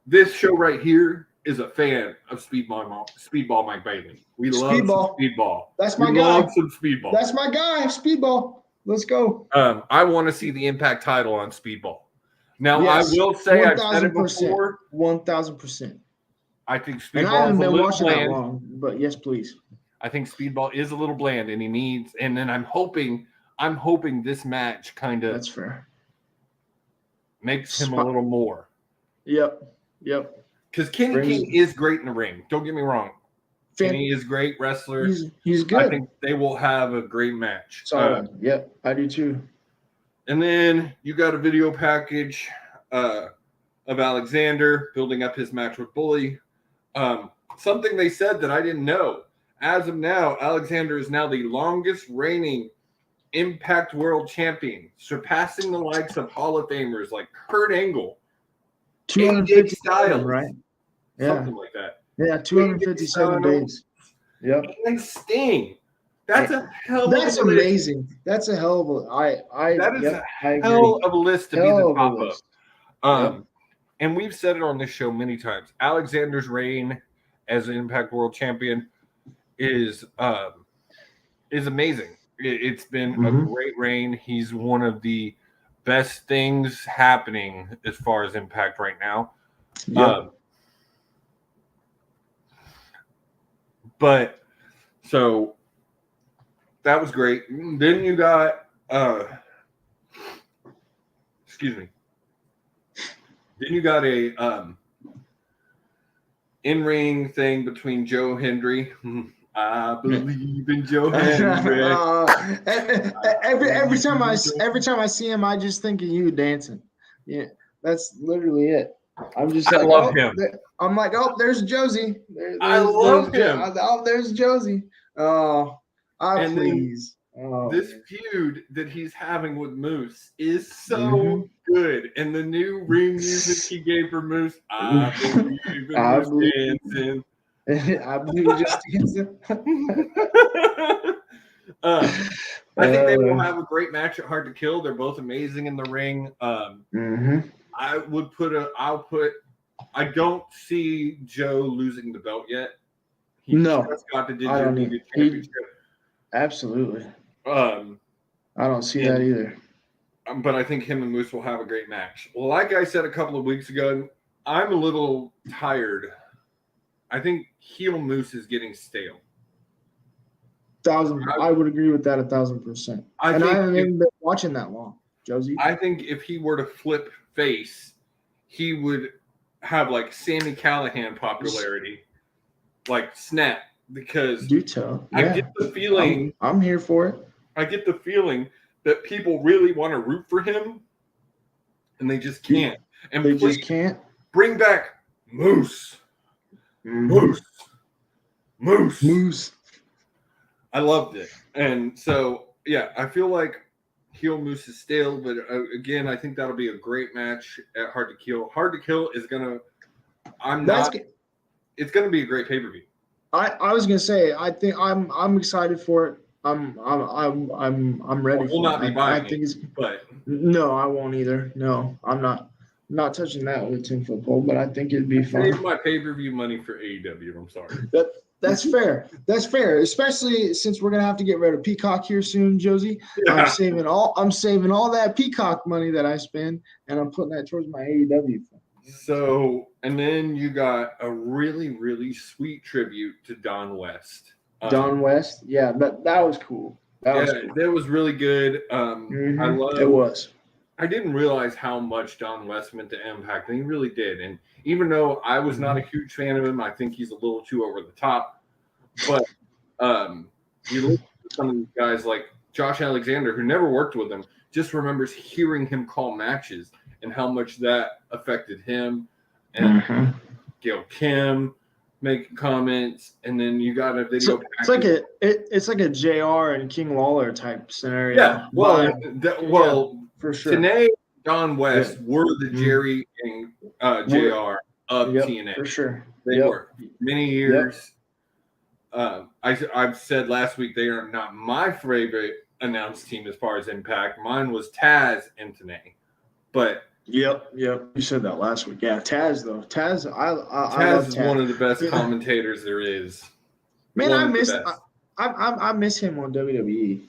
this show right here is a fan of Speedball Mike Bailey. We love Speedball. That's my guy. Love some Speedball. That's my guy, Speedball. Let's go. I want to see the Impact title on Speedball. Now, yes, I will say, I've said it before. 1,000%. I think Speedball and I haven't is been a little watching bland. That long, but yes, please. I think Speedball is a little bland, and then I'm hoping this match kind of that's fair. Makes him a little more. Yep. Because Kenny King is great in the ring. Don't get me wrong. Kenny is great wrestler. He's good. I think they will have a great match. Yep, I do too. And then you got a video package of Alexander building up his match with Bully. Something they said that I didn't know. As of now, Alexander is now the longest reigning Impact World Champion, surpassing the likes of Hall of Famers like Kurt Angle, 250 Styles, right? Yeah. Something like that. Yeah, 257 days. Yep. And Sting. That's a hell. That's amazing. That's a hell of a. That is a hell of a list to be the top of. And we've said it on this show many times. Alexander's reign as an Impact World Champion is amazing. It's been a great reign. He's one of the best things happening as far as Impact right now. Yep. But so that was great. Then you got Then you got a in-ring thing between Joe Hendry. I believe in Joe Hendry. Every time I see him, I just think of you dancing. Yeah, that's literally it. I'm just I love him. I'm like, oh, there's Josie. I love him. Oh, there's Josie. Oh, please. This feud that he's having with Moose is so good. And the new ring music he gave for Moose, I believe in dancing. I believe just dancing. I think they will have a great match at Hard to Kill. They're both amazing in the ring. I would I don't see Joe losing the belt yet. He just got the WWE championship. Absolutely. I don't see that either. But I think him and Moose will have a great match. Well, like I said a couple of weeks ago, I'm a little tired. I think heel Moose is getting stale. I would agree with that 1,000%. I haven't even been watching that long, Josie. I think if he were to flip face, he would have like Sami Callihan popularity, like snap. Because do tell. I get the feeling I'm here for it. I get the feeling that people really want to root for him, and they just can't. And they just can't. Bring back Moose. Moose. I loved it. And so, yeah, I feel like heel Moose is stale, but again, I think that'll be a great match at Hard to Kill. Hard to Kill is gonna. It's gonna be a great pay-per-view. I was gonna say I think I'm excited for it. I'm ready. I will not be buying it, but no, I won't either. No, I'm not touching that with a 10-foot pole. But I think it'd be fun. Save my pay-per-view money for AEW. I'm sorry. That's fair. That's fair, especially since we're gonna have to get rid of Peacock here soon, Josie. Yeah. I'm saving all that Peacock money that I spend, and I'm putting that towards my AEW. So, and then you got a really, really sweet tribute to Don West. Don West, yeah, that was cool. That was really good. It was. I didn't realize how much Don West meant to Impact, and he really did. And even though I was not a huge fan of him, I think he's a little too over the top. But you look at some of these guys like Josh Alexander, who never worked with him, just remembers hearing him call matches and how much that affected him. And Gail Kim making comments, and then you got a video. It's like a JR and King Lawler type scenario. Yeah, for sure. Tenay, Don West were the Jerry and JR of TNA. For sure. They were many years. I've said last week they are not my favorite announced team as far as Impact. Mine was Taz and Tenay. But Yep. You said that last week. Yeah, Taz though. Taz is one of the best commentators there is. Man, I miss him on WWE.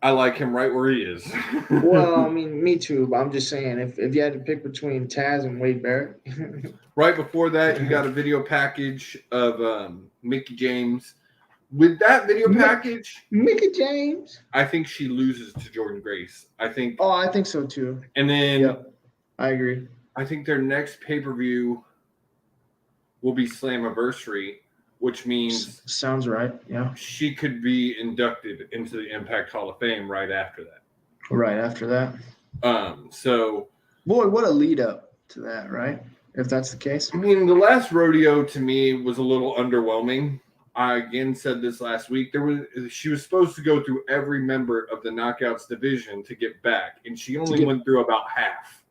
I like him right where he is. Well, I mean, me too. But I'm just saying, if you had to pick between Taz and Wade Barrett. Right before that, you got a video package of Mickie James. With that video package, Mickie James, I think she loses to Jordynne Grace. I think so too. And then I agree. I think their next pay-per-view will be Slammiversary, which means sounds right. Yeah, she could be inducted into the Impact Hall of Fame right after that. Right after that. So boy, what a lead up to that, right? If that's the case. I mean, the last rodeo to me was a little underwhelming. I again said this last week. She was supposed to go through every member of the Knockouts division to get back, and she only went through about half.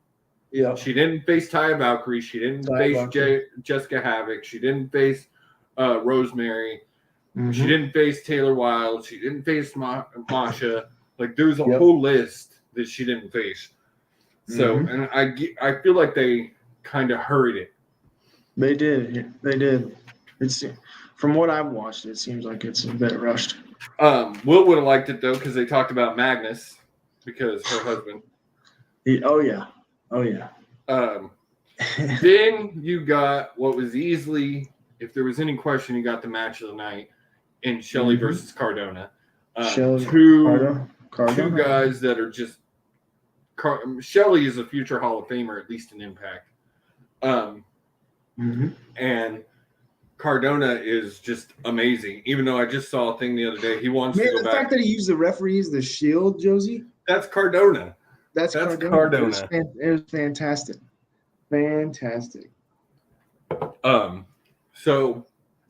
Yeah. She didn't face Taya Valkyrie. She didn't face Jessica Havoc. She didn't face Rosemary. She didn't face Taylor Wilde. She didn't face Masha. Like there's a whole list that she didn't face. So, and I feel like they kind of hurried it. They did. It's. From what I've watched, it seems like it's a bit rushed. Will would have liked it, though, because they talked about Magnus, because her husband. Oh, yeah. Then you got what was easily, if there was any question, you got the match of the night in Shelley versus Cardona. Two guys that are just Shelley is a future Hall of Famer, at least in Impact. And Cardona is just amazing. Even though I just saw a thing the other day, he wants to go back. The fact that he used the referee as the shield, Josie. That's Cardona. That's Cardona. It was fantastic. So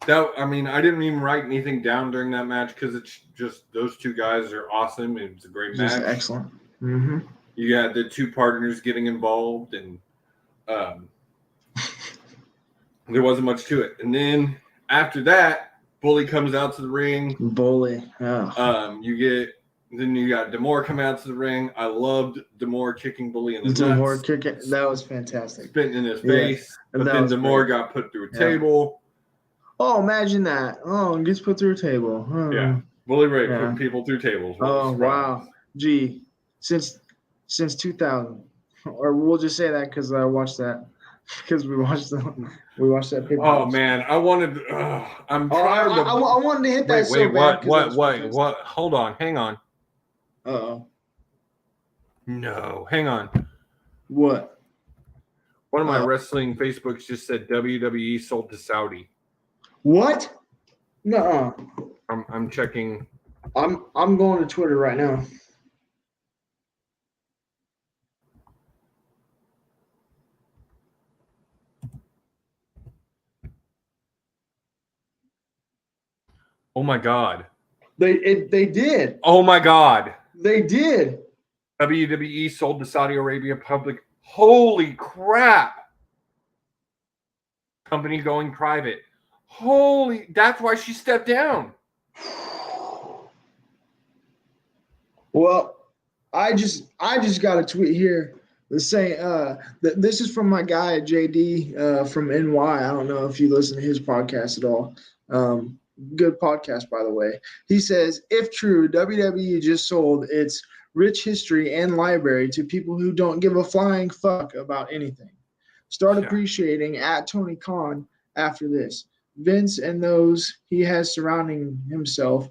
that I didn't even write anything down during that match because it's just those two guys are awesome. It was a great match. Just excellent. You had the two partners getting involved, and there wasn't much to it. And then after that, Bully comes out to the ring. Bully. Yeah. Then you got D'Amore come out to the ring. I loved D'Amore kicking Bully in the D'Amore nuts. kicking. That was fantastic. Spitting in his face. But then D'Amore got put through a table. Oh, imagine that. Oh, and gets put through a table. Oh. Yeah. Bully Ray put people through tables. Oh, wow. Gee, since 2000. Or we'll just say that because I watched that. Because we watched that paper. Oh man, I wanted. I'm trying to. I wanted to hit that so bad. What? Hold on, hang on. Uh-oh. No, hang on. What? One of my wrestling Facebooks just said WWE sold to Saudi. What? No. I'm checking. I'm going to Twitter right now. Oh my God. They did. Oh my God. They did. WWE sold to Saudi Arabia public. Holy crap. Company going private. That's why she stepped down. Well, I just got a tweet here saying that this is from my guy JD from NY. I don't know if you listen to his podcast at all. Good podcast, by the way. He says, if true, WWE just sold its rich history and library to people who don't give a flying fuck about anything. Start appreciating at Tony Khan after this. Vince and those he has surrounding himself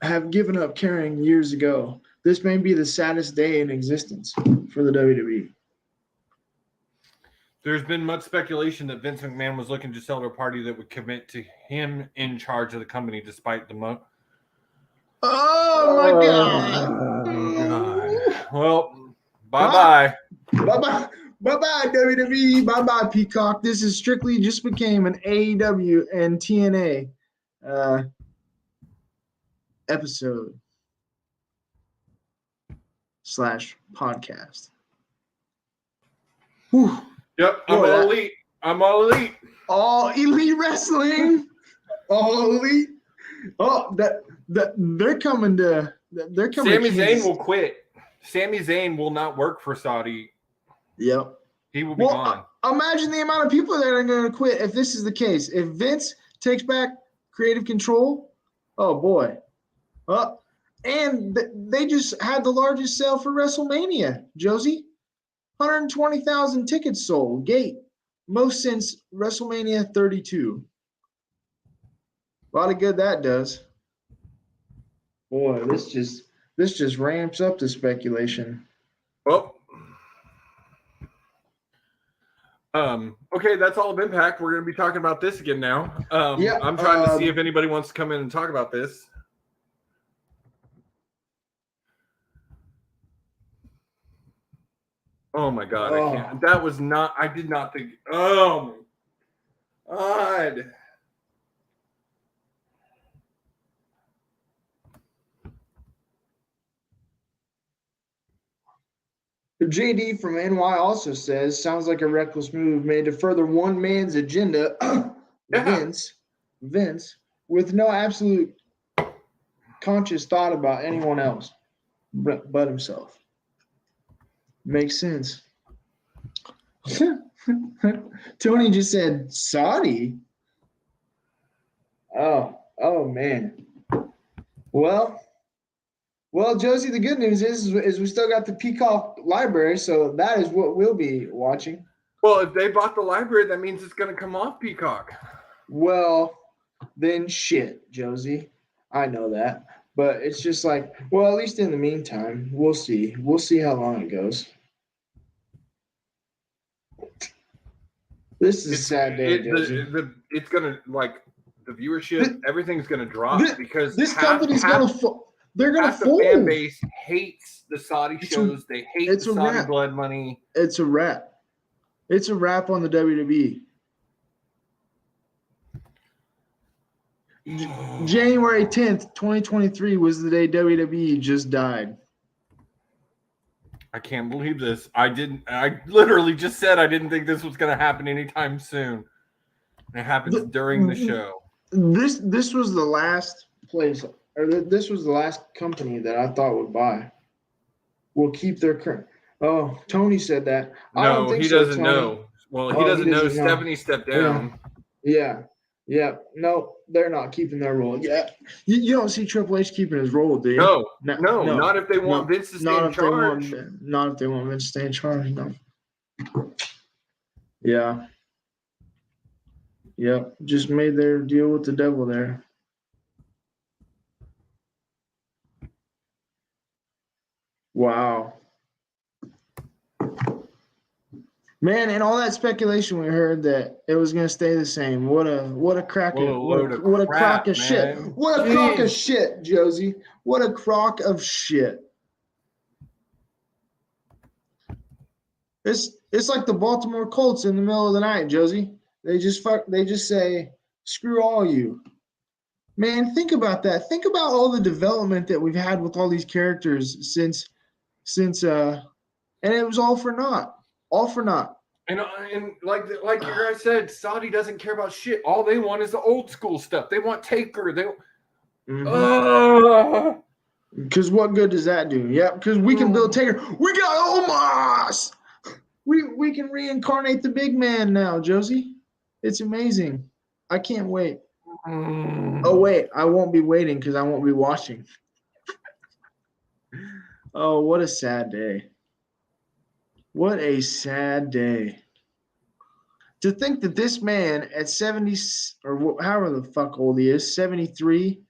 have given up caring years ago. This may be the saddest day in existence for the WWE. There's been much speculation that Vince McMahon was looking to sell to a party that would commit to him in charge of the company despite the Oh my God. Well, bye-bye. Bye-bye. Bye-bye, WWE. Bye-bye, Peacock. This is strictly just became an AEW and TNA episode /podcast. Whew. Yep, I'm all elite. All elite wrestling. All elite. Oh, they're coming. Sami Zayn will quit. Sami Zayn will not work for Saudi. Yep. He will be gone. Imagine the amount of people that are going to quit if this is the case. If Vince takes back creative control, oh boy. And they just had the largest sale for WrestleMania, Josie. 120,000 tickets sold, gate. Most since WrestleMania 32. A lot of good that does. Boy, this just ramps up the speculation. Well, okay, that's all of Impact. We're going to be talking about this again now. I'm trying to see if anybody wants to come in and talk about this. Oh my God, I can't. That was not, I did not think, oh my God. JD from NY also says, sounds like a reckless move made to further one man's agenda. Vince, with no absolute conscious thought about anyone else but himself. Makes sense. Tony just said Saudi. Oh man. Well, Josie, the good news is we still got the Peacock library, so that is what we'll be watching. Well, if they bought the library, that means it's going to come off Peacock. Well, then shit, Josie. I know that. But it's just like, well, at least in the meantime, we'll see. We'll see how long it goes. This is a sad day, Josie. It's going to, like, the viewership, everything's going to drop because this company's going to they're going to fold. The fan base hates the Saudi shows. They hate the Saudi blood money. It's a wrap. It's a wrap on the WWE. January 10th, 2023 was the day WWE just died. I can't believe this. I literally just said I didn't think this was going to happen anytime soon. It happens during the show. This was the last place, or this was the last company that I thought would buy. Will keep their current. Oh, Tony said that. I don't think he so, doesn't Tony. know. Well, he doesn't know. Stephanie stepped down. Yeah. No, they're not keeping their role. Yeah. You don't see Triple H keeping his role, do you? No, not if they want Vince to stay in charge. Not if they want Vince to stay in charge. No. Yeah. Yep. Just made their deal with the devil there. Wow. Man, and all that speculation we heard that it was going to stay the same. What a crock of shit. What a crock of shit, Josie. What a crock of shit. It's like the Baltimore Colts in the middle of the night, Josie. They just say, screw all you. Man, think about that. Think about all the development that we've had with all these characters since and it was all for naught. All for naught. And like you guys said, Saudi doesn't care about shit. All they want is the old school stuff. They want Taker. Because what good does that do? Yeah, because we can build Taker. We got Omos. We can reincarnate the big man now, Josie. It's amazing. I can't wait. Oh wait, I won't be waiting because I won't be watching. Oh, what a sad day. What a sad day. To think that this man at 70, or however the fuck old he is, 73,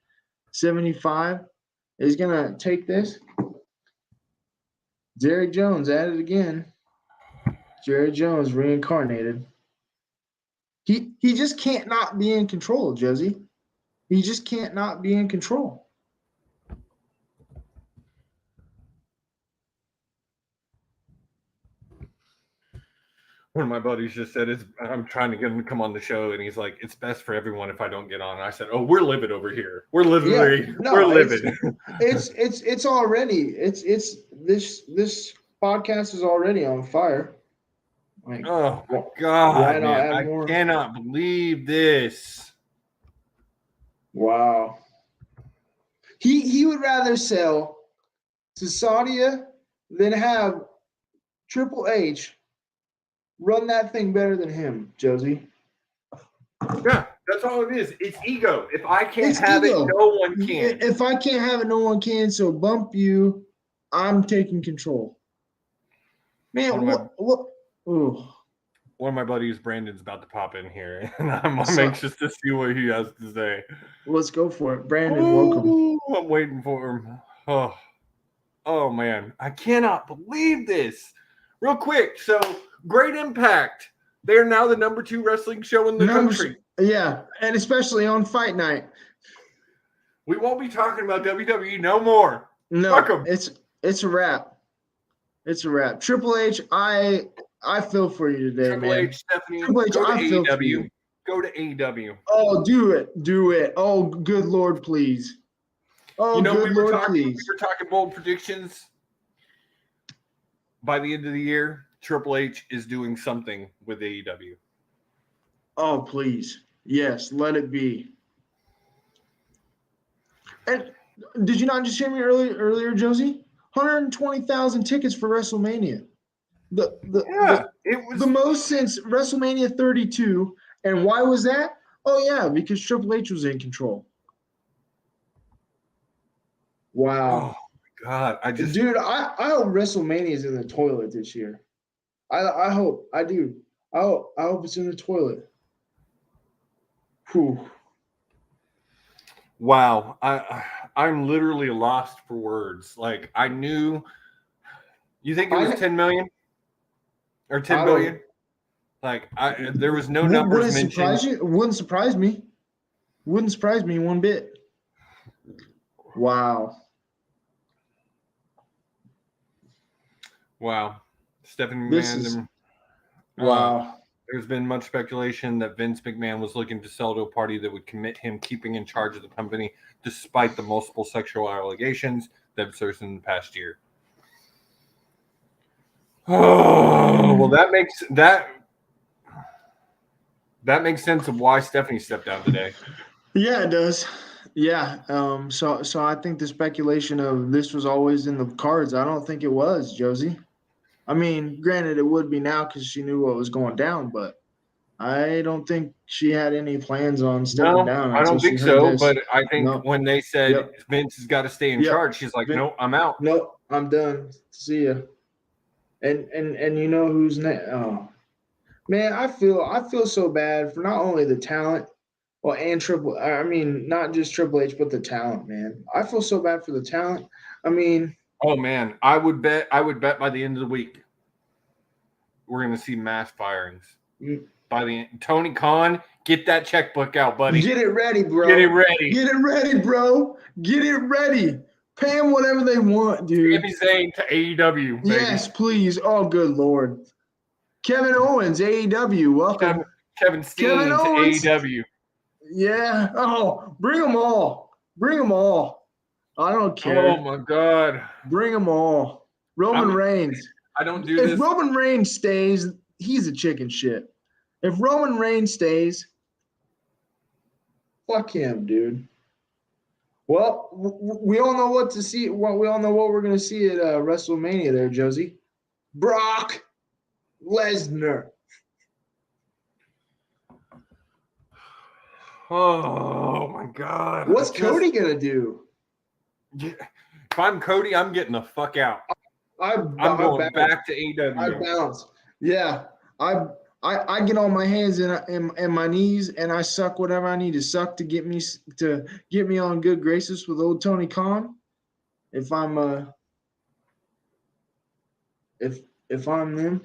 75, is going to take this. Jerry Jones at it again. Jerry Jones reincarnated. He just can't not be in control, Josie. He just can't not be in control. One of my buddies just said, I'm trying to get him to come on the show, and he's like, it's best for everyone if I don't get on. And I said, oh, we're livid over here. We're livid. It's already this podcast is already on fire. Like, oh my God, man, I cannot believe this. Wow. He would rather sell to Saudia than have Triple H run that thing better than him, Josie. Yeah, that's all it is. It's ego. If I can't have it, no one can. If I can't have it, no one can. So bump you. I'm taking control. Man, what? Ooh. One of my buddies, Brandon's about to pop in here, and I'm anxious to see what he has to say. Let's go for it. Brandon, welcome. I'm waiting for him. Oh, man. I cannot believe this. Real quick, so Great Impact. They are now the number 2 wrestling show in the country. Yeah, and especially on Fight Night. We won't be talking about WWE no more. No, it's a wrap. It's a wrap. Triple H, I feel for you today, Triple man. H, Stephanie, Triple H, go to I feel for you. AEW. Go to AEW. Oh, do it. Oh, good Lord, please. Oh, good Lord, please. We were talking bold predictions. By the end of the year, Triple H is doing something with AEW. Oh, please. Yes, let it be. And did you not just hear me earlier, Josie? 120,000 tickets for WrestleMania. It was the most since WrestleMania 32. And why was that? Oh, yeah, because Triple H was in control. Wow. Oh, my God. Dude, I hope WrestleMania is in the toilet this year. I hope. I do. I hope it's in the toilet. Whew. Wow. I'm literally lost for words. Like, I knew. You think it was 10 million? Or 10 billion? Like, there was no numbers mentioned. Wouldn't surprise me. Wouldn't surprise me one bit. Wow. Stephanie McMahon. Wow. There's been much speculation that Vince McMahon was looking to sell to a party that would commit him keeping in charge of the company despite the multiple sexual allegations that have surfaced in the past year. Oh, well, that makes sense of why Stephanie stepped down today. Yeah, it does. Yeah. So I think the speculation of this was always in the cards. I don't think it was, Josie. I mean, granted, it would be now because she knew what was going down, but I don't think she had any plans on stepping No, down I until don't she think heard so. this. But I think No. when they said Yep. Vince has got to stay in Yep. charge, she's like, no, I'm out. Nope. I'm done. See ya. And you know who's next? Oh, man, I feel so bad for not only the talent, well, and Triple. I mean, not just Triple H, but the talent, man. I feel so bad for the talent. I mean, Oh man, I would bet by the end of the week we're going to see mass firings. By the end, Tony Khan, get that checkbook out, buddy. get it ready, bro. Get it ready. Get it ready, bro. Get it ready. Pay them whatever they want, dude. Sami Zayn to AEW, baby. Yes, please. Oh, good Lord. Kevin Owens, AEW. Welcome. Kevin Steen Kevin to Owens. AEW. Yeah. Oh, bring them all. Bring them all. I don't care. Oh my God. Bring them all. Roman Reigns. I don't do If this. Roman Reigns stays, he's a chicken shit. If Roman Reigns stays, fuck him, dude. Well, we all know what to see. We all know what we're going to see at WrestleMania there, Josie. Brock Lesnar. Oh my God. What's Cody going to do? If I'm Cody, I'm getting the fuck out. I'm going back to AEW. I bounce. Yeah. I get on my hands and my knees and I suck whatever I need to suck to get me on good graces with old Tony Khan. If I'm if I'm them.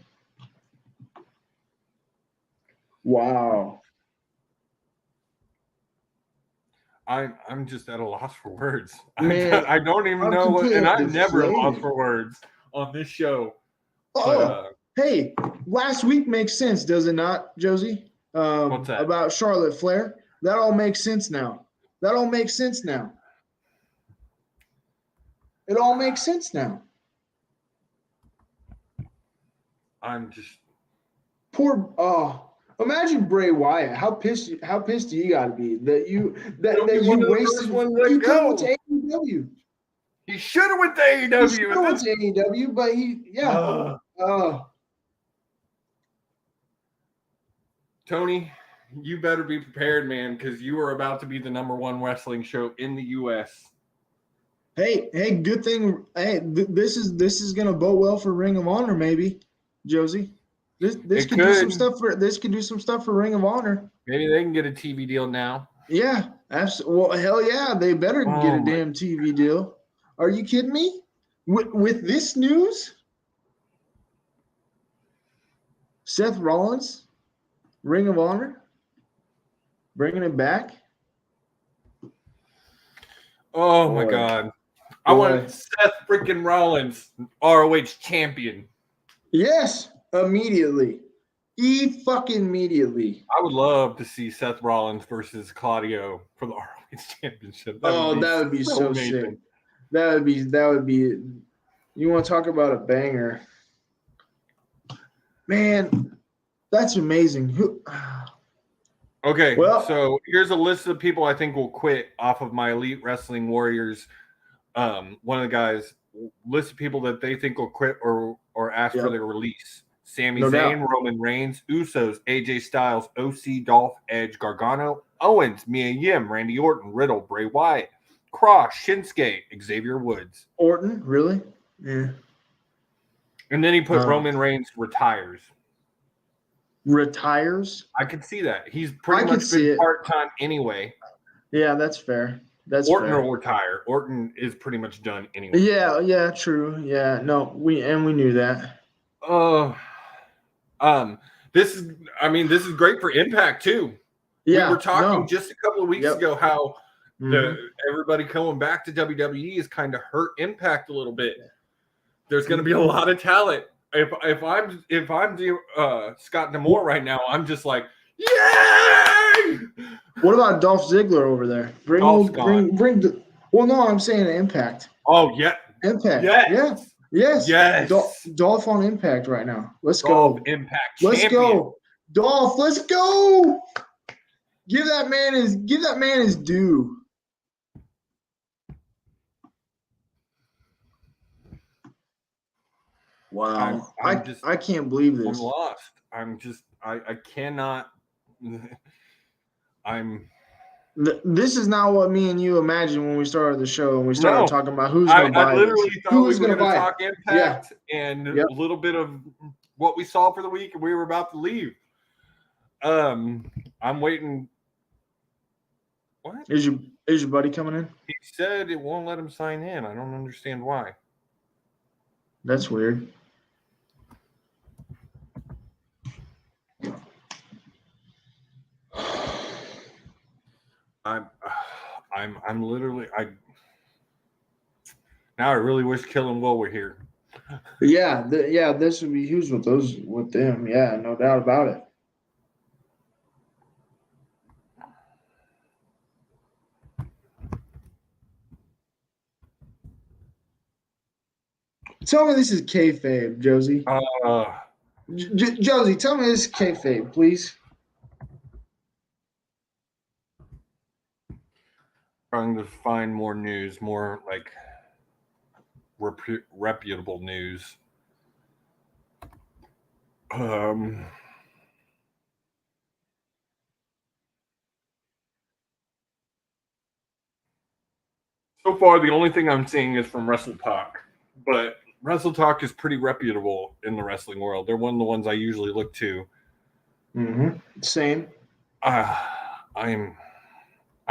Wow. I'm just at a loss for words. Man, I don't even I'm know what, and I'm completely never at a loss deflated. for words on this show. Oh, hey, last week makes sense, does it not, Josie? What's that? About Charlotte Flair. That all makes sense now. It all makes sense now. I'm just Poor imagine Bray Wyatt. How pissed do you gotta be that you wasted one you let could have go. went to AEW. He should have went to He should AEW. have went to AEW, but Tony, you better be prepared, man, because you are about to be the #1 wrestling show in the U.S. Hey, good thing. Hey, this is gonna bode well for Ring of Honor, maybe, Josie. This could do some stuff for Ring of Honor. Maybe they can get a TV deal now. Yeah, absolutely. Well, hell yeah, they better get a damn TV deal. Are you kidding me? With this news, Seth Rollins, Ring of Honor, bringing it back. Oh my God. I want Seth freaking Rollins, ROH champion. Yes, immediately. Fucking immediately. I would love to see Seth Rollins versus Claudio for the ROH championship. That would be so sick. That would be. You want to talk about a banger, man? That's amazing. Okay, well, so here's a list of people I think will quit off of my Elite Wrestling Warriors. One of the guys, list of people that they think will quit or ask for their release. Sami Zayn, Roman Reigns, Usos, AJ Styles, OC, Dolph, Edge, Gargano, Owens, Mia Yim, Randy Orton, Riddle, Bray Wyatt, Cross, Shinsuke, Xavier Woods. Orton, really? Yeah. And then he put Roman Reigns retires. Retires? I could see that. He's pretty much been part-time anyway. Yeah, that's fair. Orton will retire. Orton is pretty much done anyway. Yeah, true. Yeah, no, we knew that. This is great for Impact too. Yeah, we were talking just a couple of weeks ago how everybody coming back to WWE has kind of hurt Impact a little bit. There's going to be a lot of talent. If I'm Scott D'Amore right now, I'm just like, yay! What about Dolph Ziggler over there? Bring. Well, no, I'm saying Impact. Oh yeah, Impact. yes. Yes. Yes. Dolph on Impact right now. Let's Dolph go. Impact Let's champion. go. Dolph, let's go. Give that man his due. Wow. I can't believe this. I'm lost. I cannot. This is not what me and you imagined when we started the show and we started talking about who's going to buy I literally this. thought Who's we were going to talk Impact and a little bit of what we saw for the week, and we were about to leave. I'm waiting. What? Is your buddy coming in? He said it won't let him sign in. I don't understand why. That's weird. I'm literally now I really wish Kill and Will were here. Yeah, this would be huge with them. Yeah, no doubt about it. Tell me this is kayfabe, Josie. Josie, tell me this is kayfabe, please. Trying to find more news, more like reputable news. So far, the only thing I'm seeing is from Wrestle Talk, but Wrestle Talk is pretty reputable in the wrestling world. They're one of the ones I usually look to. Mm-hmm. Same.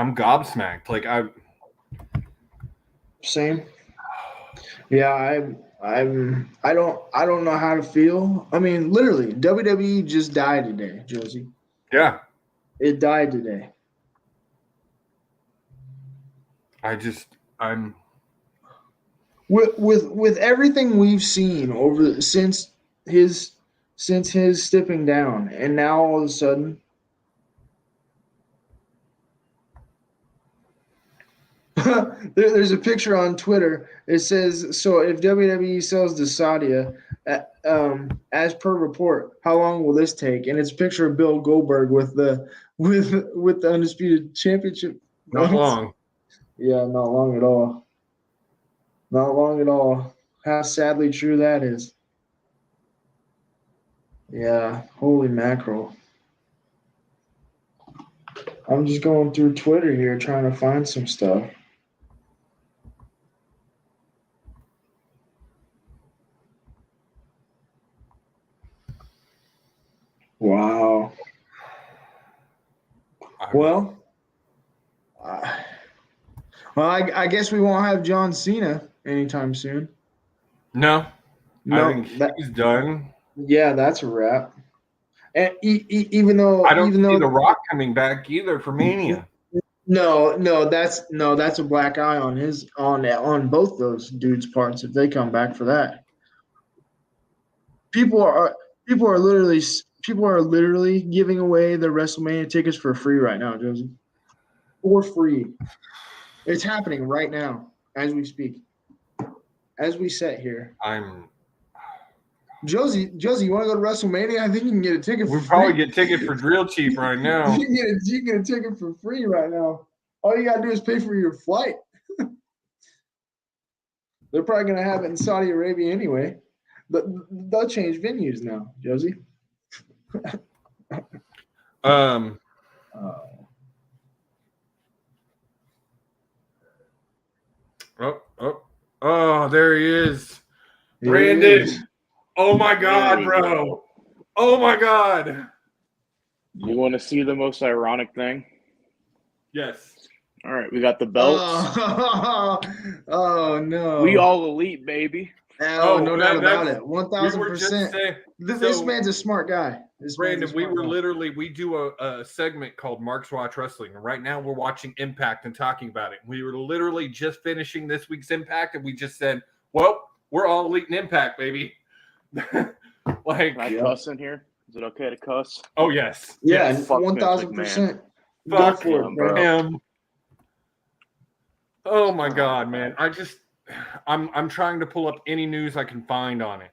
I'm gobsmacked. Like Same. Yeah, I don't know how to feel. I mean, literally, WWE just died today, Josie. Yeah. It died today. I'm with everything we've seen since his stepping down, and now all of a sudden there's a picture on Twitter. It says, so if WWE sells to Saudia, as per report, how long will this take? And it's a picture of Bill Goldberg with the Undisputed Championship. not long. Yeah, not long at all. Not long at all. How sadly true that is. Yeah, holy mackerel. I'm just going through Twitter here trying to find some stuff. Wow. Well, I guess we won't have John Cena anytime soon. No, I think he's done. Yeah, that's a wrap. And even though I don't see The Rock coming back either for Mania. No, that's a black eye on both those dudes' parts if they come back for that. People are literally giving away their WrestleMania tickets for free right now, Josie. For free. It's happening right now as we speak. As we sit here. Josie, you want to go to WrestleMania? I think you can get a ticket for free. We'll probably get ticket for real cheap right now. You can get a ticket for free right now. All you gotta do is pay for your flight. They're probably gonna have it in Saudi Arabia anyway. But they'll change venues now, Josie. Oh, there he is. Brandon. Oh my God, bro. Oh my God. You want to see the most ironic thing? Yes. All right, we got the belts. Oh no. We all elite, baby. No doubt about it. 1,000%. This man's a smart guy. Brandon, we do a segment called Mark's Watch Wrestling. And right now we're watching Impact and talking about it. We were literally just finishing this week's Impact, and we just said, well, we're all elite in Impact, baby. Can I cuss in here? Is it okay to cuss? Oh, yes. Yeah, yes. 1,000%. Fuck him. Oh, my God, man. I'm trying to pull up any news I can find on it.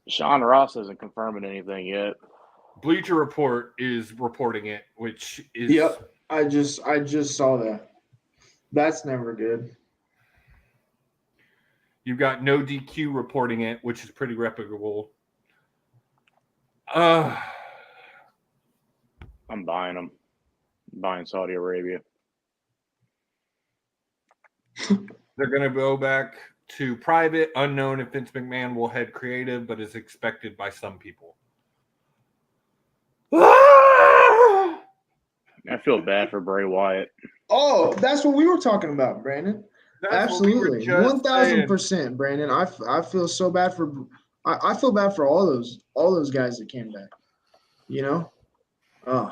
Sean Ross isn't confirming anything yet. Bleacher Report is reporting it, which is Yep. I just saw that. That's never good. You've got No DQ reporting it, which is pretty reputable. I'm buying them. I'm buying Saudi Arabia. They're going to go back to private, unknown if Vince McMahon will head creative, but is expected by some people. I feel bad for Bray Wyatt. Oh, that's what we were talking about, Brandon. That's Absolutely, 1,000%, Brandon. I feel so bad for. I feel bad for all those guys that came back. You know. Oh.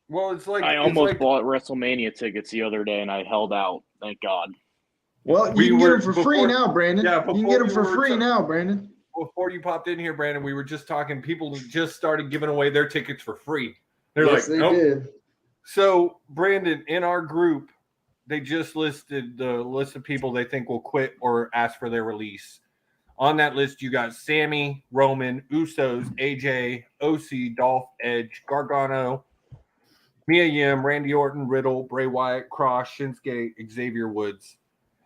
Well, it's like I almost bought WrestleMania tickets the other day, and I held out. Thank God. Well, you can get them for free now, Brandon. Yeah, you can get them for free now, Brandon. Before you popped in here, Brandon, we were just talking. People just started giving away their tickets for free. They're yes, like, they nope. did. So, Brandon, in our group, they just listed the list of people they think will quit or ask for their release. On that list, you got Sammy, Roman, Usos, AJ, OC, Dolph, Edge, Gargano, Mia Yim, Randy Orton, Riddle, Bray Wyatt, Cross, Shinsuke, Xavier Woods.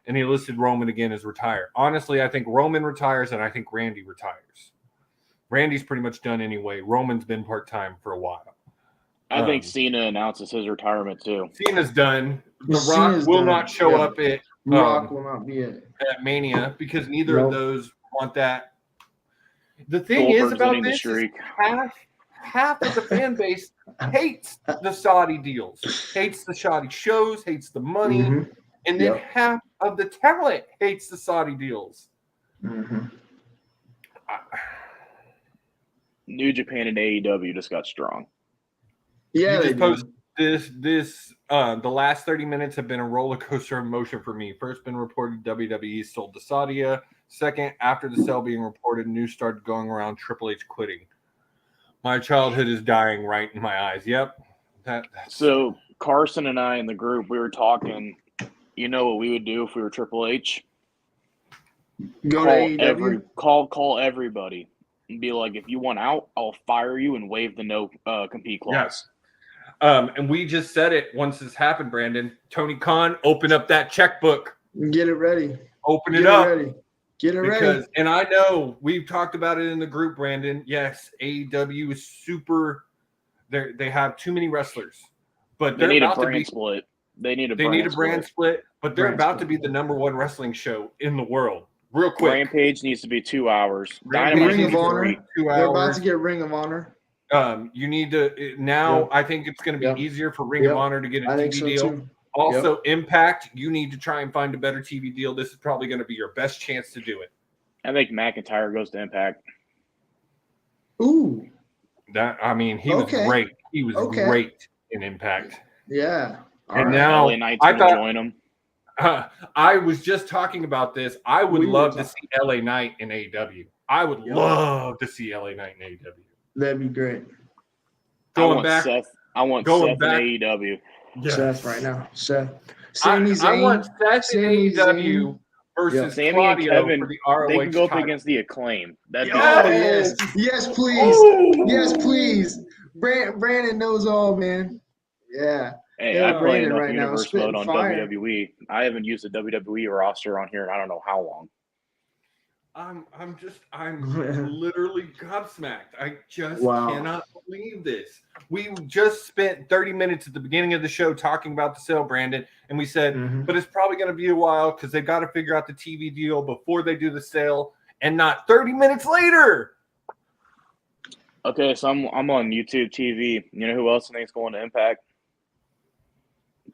And he listed Roman again as retire. Honestly, I think Roman retires and I think Randy retires. Randy's pretty much done anyway. Roman's been part-time for a while. I think Cena announces his retirement too. Cena's done. The Rock will not show up at Rock will not be at Mania because neither of those want that. The thing Goldberg's is about ending the this streak. is half of the fan base hates the Saudi deals, hates the Saudi shows, hates the money, and then half of the talent hates the Saudi deals. New Japan and AEW just got strong. Yeah, you just posted this. The last 30 minutes have been a roller coaster of emotion for me. First, been reported WWE sold to Saudi. Second, after the sale being reported, news started going around Triple H quitting. My childhood is dying right in my eyes. Yep. So Carson and I in the group, we were talking. You know what we would do if we were Triple H? Go to AEW. Call everybody and be like, if you want out, I'll fire you and waive the no compete clause. Yes. And we just said it once this happened, Brandon. Tony Khan, open up that checkbook. Get it ready. Open it up. Get it ready. And I know we've talked about it in the group, Brandon. Yes, AEW is super. They have too many wrestlers, but they need a brand split. They need a brand split, but they're about to be the #1 wrestling show in the world. Real quick. Rampage needs to be 2 hours. Ring of Honor. 2 hours. They're about to get Ring of Honor. You need to now. I think it's going to be easier for Ring of Honor to get a TV deal. Too. Also, Impact. You need to try and find a better TV deal. This is probably going to be your best chance to do it. I think McIntyre goes to Impact. Ooh. He was great. He was great in Impact. Yeah. And now LA Knight's going to join him. I was just talking about this. I would love to see LA Knight in AEW. I would love to see LA Knight in AEW. That'd be great. I want Seth in AEW. Yes. Seth right now. Seth. I want Seth in AEW versus Sammy Claudio and Kevin, for the ROH they can go up title. against the Acclaim. Yes, please. Ooh. Yes, please. Brandon knows all, man. Yeah. Hey, I play enough right universe now, mode on fire. WWE. I haven't used the WWE roster on here in I don't know how long. I'm literally gobsmacked. I just cannot believe this. We just spent 30 minutes at the beginning of the show talking about the sale, Brandon, and we said, but it's probably going to be a while because they've got to figure out the TV deal before they do the sale, and not 30 minutes later. Okay, so I'm on YouTube TV. You know who else I think is going to Impact?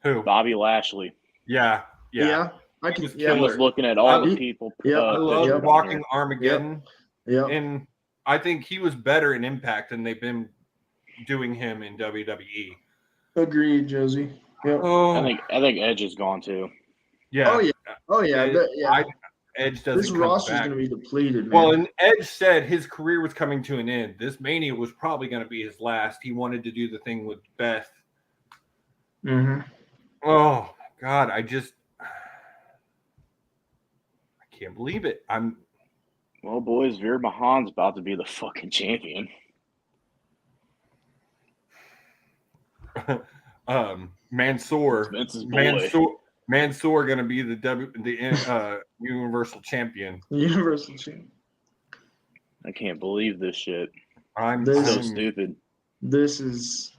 Who? Bobby Lashley. Yeah. I was looking at all the people. I love Walking Armageddon. Yeah. And I think he was better in Impact than they've been doing him in WWE. Agreed, Josie. Yep. Oh. I think Edge is gone too. Yeah. Oh yeah. Edge doesn't. This roster is going to be depleted, man. Well, and Edge said his career was coming to an end. This Mania was probably going to be his last. He wanted to do the thing with Beth. Mm-hmm. Oh God, I just. can't believe it. Well, boys, Veer Mahan's about to be the fucking champion. Mansoor Vince's boy. Mansoor going to be the Universal Champion. Universal champion. I can't believe this shit. I'm So stupid. This is.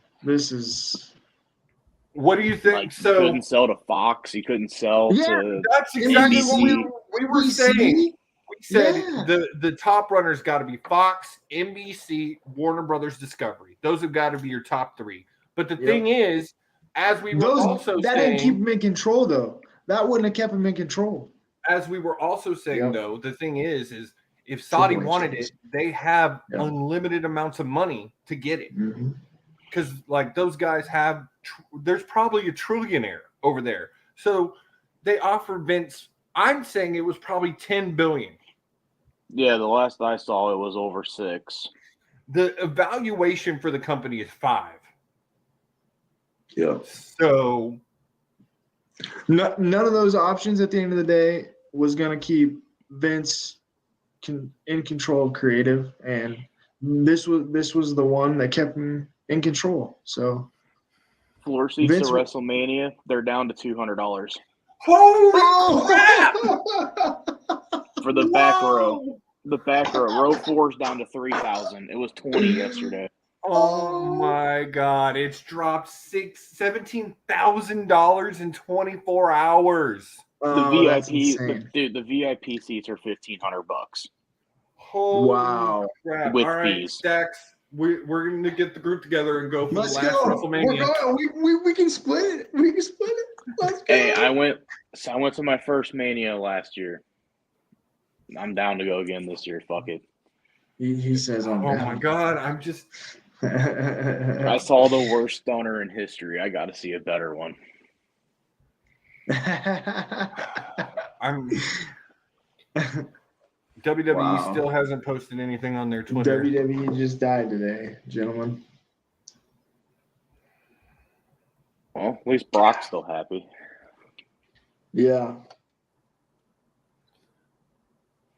What do you think? Like, he couldn't sell to Fox. He couldn't sell to that's exactly what NBC. we were saying. We said Yeah. the top runners got to be Fox, NBC, Warner Brothers Discovery. Those have got to be your top three. But the thing is, as we were also that saying, didn't keep him in control though. That wouldn't have kept him in control. as we were also saying though, the thing is if Saudi wanted it, they have unlimited amounts of money to get it. Because like those guys have, there's probably a trillionaire over there. So they offered Vince. I'm saying it was probably 10 billion. Yeah, the last I saw it was over 6. The evaluation for the company is 5. Yeah. So none of those options at the end of the day was going to keep Vince in control of creative, and this was the one that kept him in control. So floor seats to WrestleMania, they're down to $200. Holy crap! For the back row. The back row 4 is down to $3,000. It was $20 yesterday. Oh my God! It's dropped $17,000 in 24 hours. The VIP, the VIP seats are $1,500. Holy crap! With all right, fees. Stacks. We're going to get the group together and go for Let's the last go. WrestleMania. We can split it. We can split it. Let's go. Hey, I went to my first Mania last year. I'm down to go again this year. Fuck it. He says, "I'm down." My God! I'm just. I saw the worst stunner in history. I got to see a better one. WWE still hasn't posted anything on their Twitter. WWE just died today, gentlemen. Well, at least Brock's still happy. Yeah.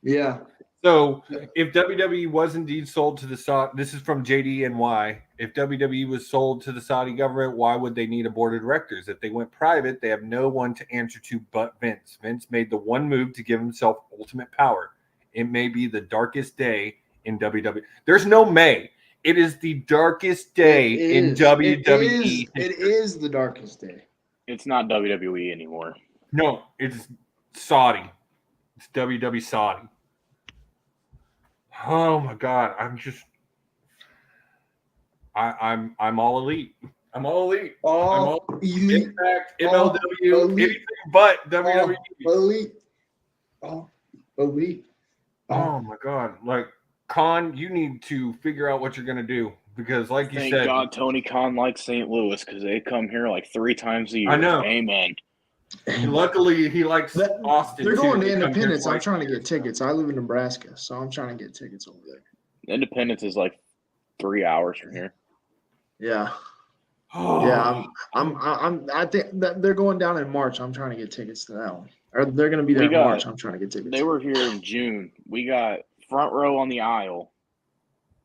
Yeah. So, if WWE was indeed sold to the Saudi, this is from JDNY. If WWE was sold to the Saudi government, why would they need a board of directors? If they went private, they have no one to answer to but Vince. Vince made the one move to give himself ultimate power. It may be the darkest day in WWE. There's no May. It is the darkest day in WWE. It is the darkest day. It's not WWE anymore. No, it's Saudi. It's WWE Saudi. Oh my God! I'm all elite. I'm all elite. All elite. Impact, MLW, anything but WWE. Elite. Oh, elite. Oh my God! Like Khan, you need to figure out what you're gonna do because, like you Thank said, God Tony Khan likes St. Louis because they come here like 3 times a year. I know. Amen. And luckily, he likes Austin. They're going too. to Independence. I'm trying to get tickets. I live in Nebraska, so I'm trying to get tickets over there. Independence is like 3 hours from here. Yeah. Oh. Yeah. I think that they're going down in March. I'm trying to get tickets to that one. Or they're going to be there in March. I'm trying to get tickets. They were here in June. We got front row on the aisle,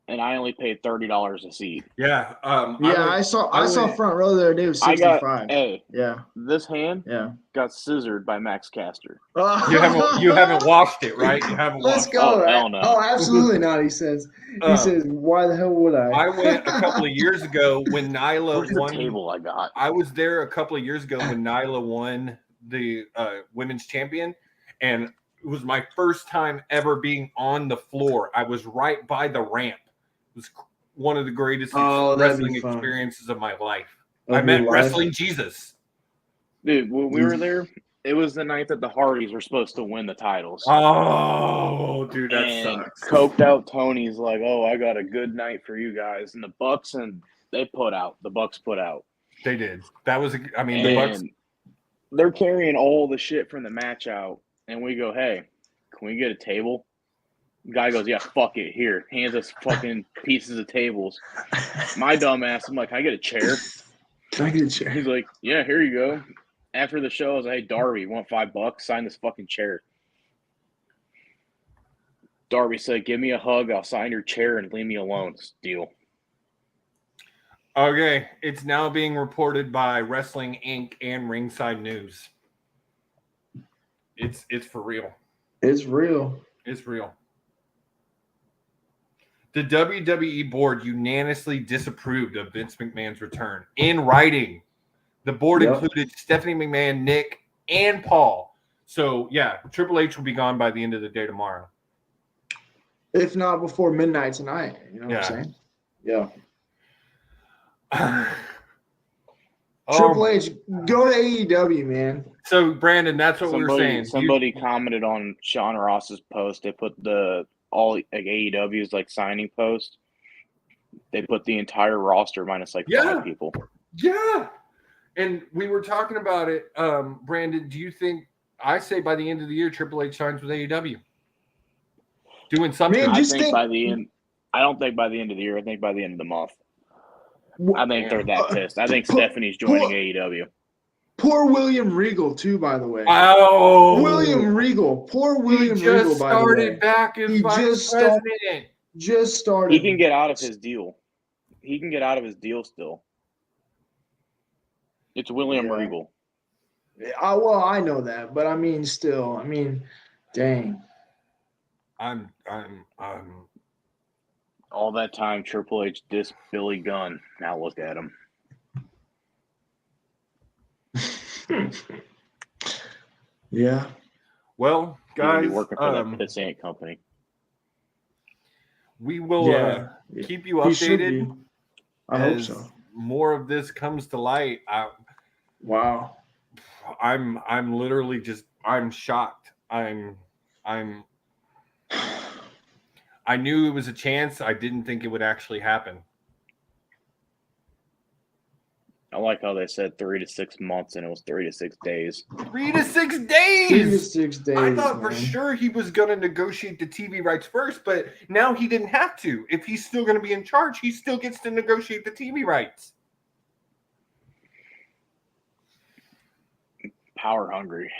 and I only paid $30 a seat. Yeah. I saw front row the other day. It was 65. This hand got scissored by Max Caster. You haven't washed it, right? You haven't. Let's washed go. it. Hell no. Oh, absolutely not. He says. Why the hell would I? I went a couple of years ago when Nyla Where's won. the table I got? I was there a couple of years ago when Nyla won the women's champion, and it was my first time ever being on the floor. I was right by the ramp. It was one of the greatest wrestling experiences of my life. I met wrestling Jesus. Dude, when we were there, it was the night that the Hardys were supposed to win the titles. Oh, dude, that sucks. Coked out Tony's like, "Oh, I got a good night for you guys." And the Bucks they put out. The Bucks put out. They did. That was the Bucks. They're carrying all the shit from the match out, and we go, "Hey, can we get a table?" Guy goes, "Yeah, fuck it. Here." Hands us fucking pieces of tables. My dumb ass, I'm like, "Can I get a chair?" Can I get a chair? He's like, "Yeah, here you go." After the show, I was like, "Hey, Darby, you want $5? Sign this fucking chair." Darby said, "Give me a hug. I'll sign your chair and leave me alone." Deal. Okay, it's now being reported by Wrestling Inc. and Ringside News. It's for real. It's real. It's real. The WWE board unanimously disapproved of Vince McMahon's return in writing. The board included Stephanie McMahon, Nick, and Paul. So, yeah, Triple H will be gone by the end of the day tomorrow. If not before midnight tonight. You know what I'm saying? Yeah. Triple H, go to AEW, man. So, Brandon, that's what we were saying. Somebody commented on Sean Ross's post. They put all AEW's like signing post. They put the entire roster minus like 5 people. Yeah. And we were talking about it. Brandon, do you think, I say by the end of the year, Triple H signs with AEW? Doing something. Man, I think by the end. I don't think by the end of the year. I think by the end of the month. I think they're that pissed. I think Stephanie's joining AEW. Poor William Regal, too, by the way. Oh, William Regal. Poor William Regal, by the way. He just started back as vice president. Just started. He can get out of his deal. He can get out of his deal still. It's William Regal. Well, I know that, but I mean, still, dang. I'm all that time Triple H dissed Billy Gunn. Now look at him. Yeah. Well, guys, working for that pissant company. We will keep you updated. I hope so. More of this comes to light. Wow. I'm literally just shocked. I knew it was a chance. I didn't think it would actually happen. I like how they said 3 to 6 months, and it was 3 to 6 days. 3 to 6 days. 3 to 6 days. I thought for sure he was going to negotiate the TV rights first, but now he didn't have to. If he's still going to be in charge, he still gets to negotiate the TV rights. Power hungry.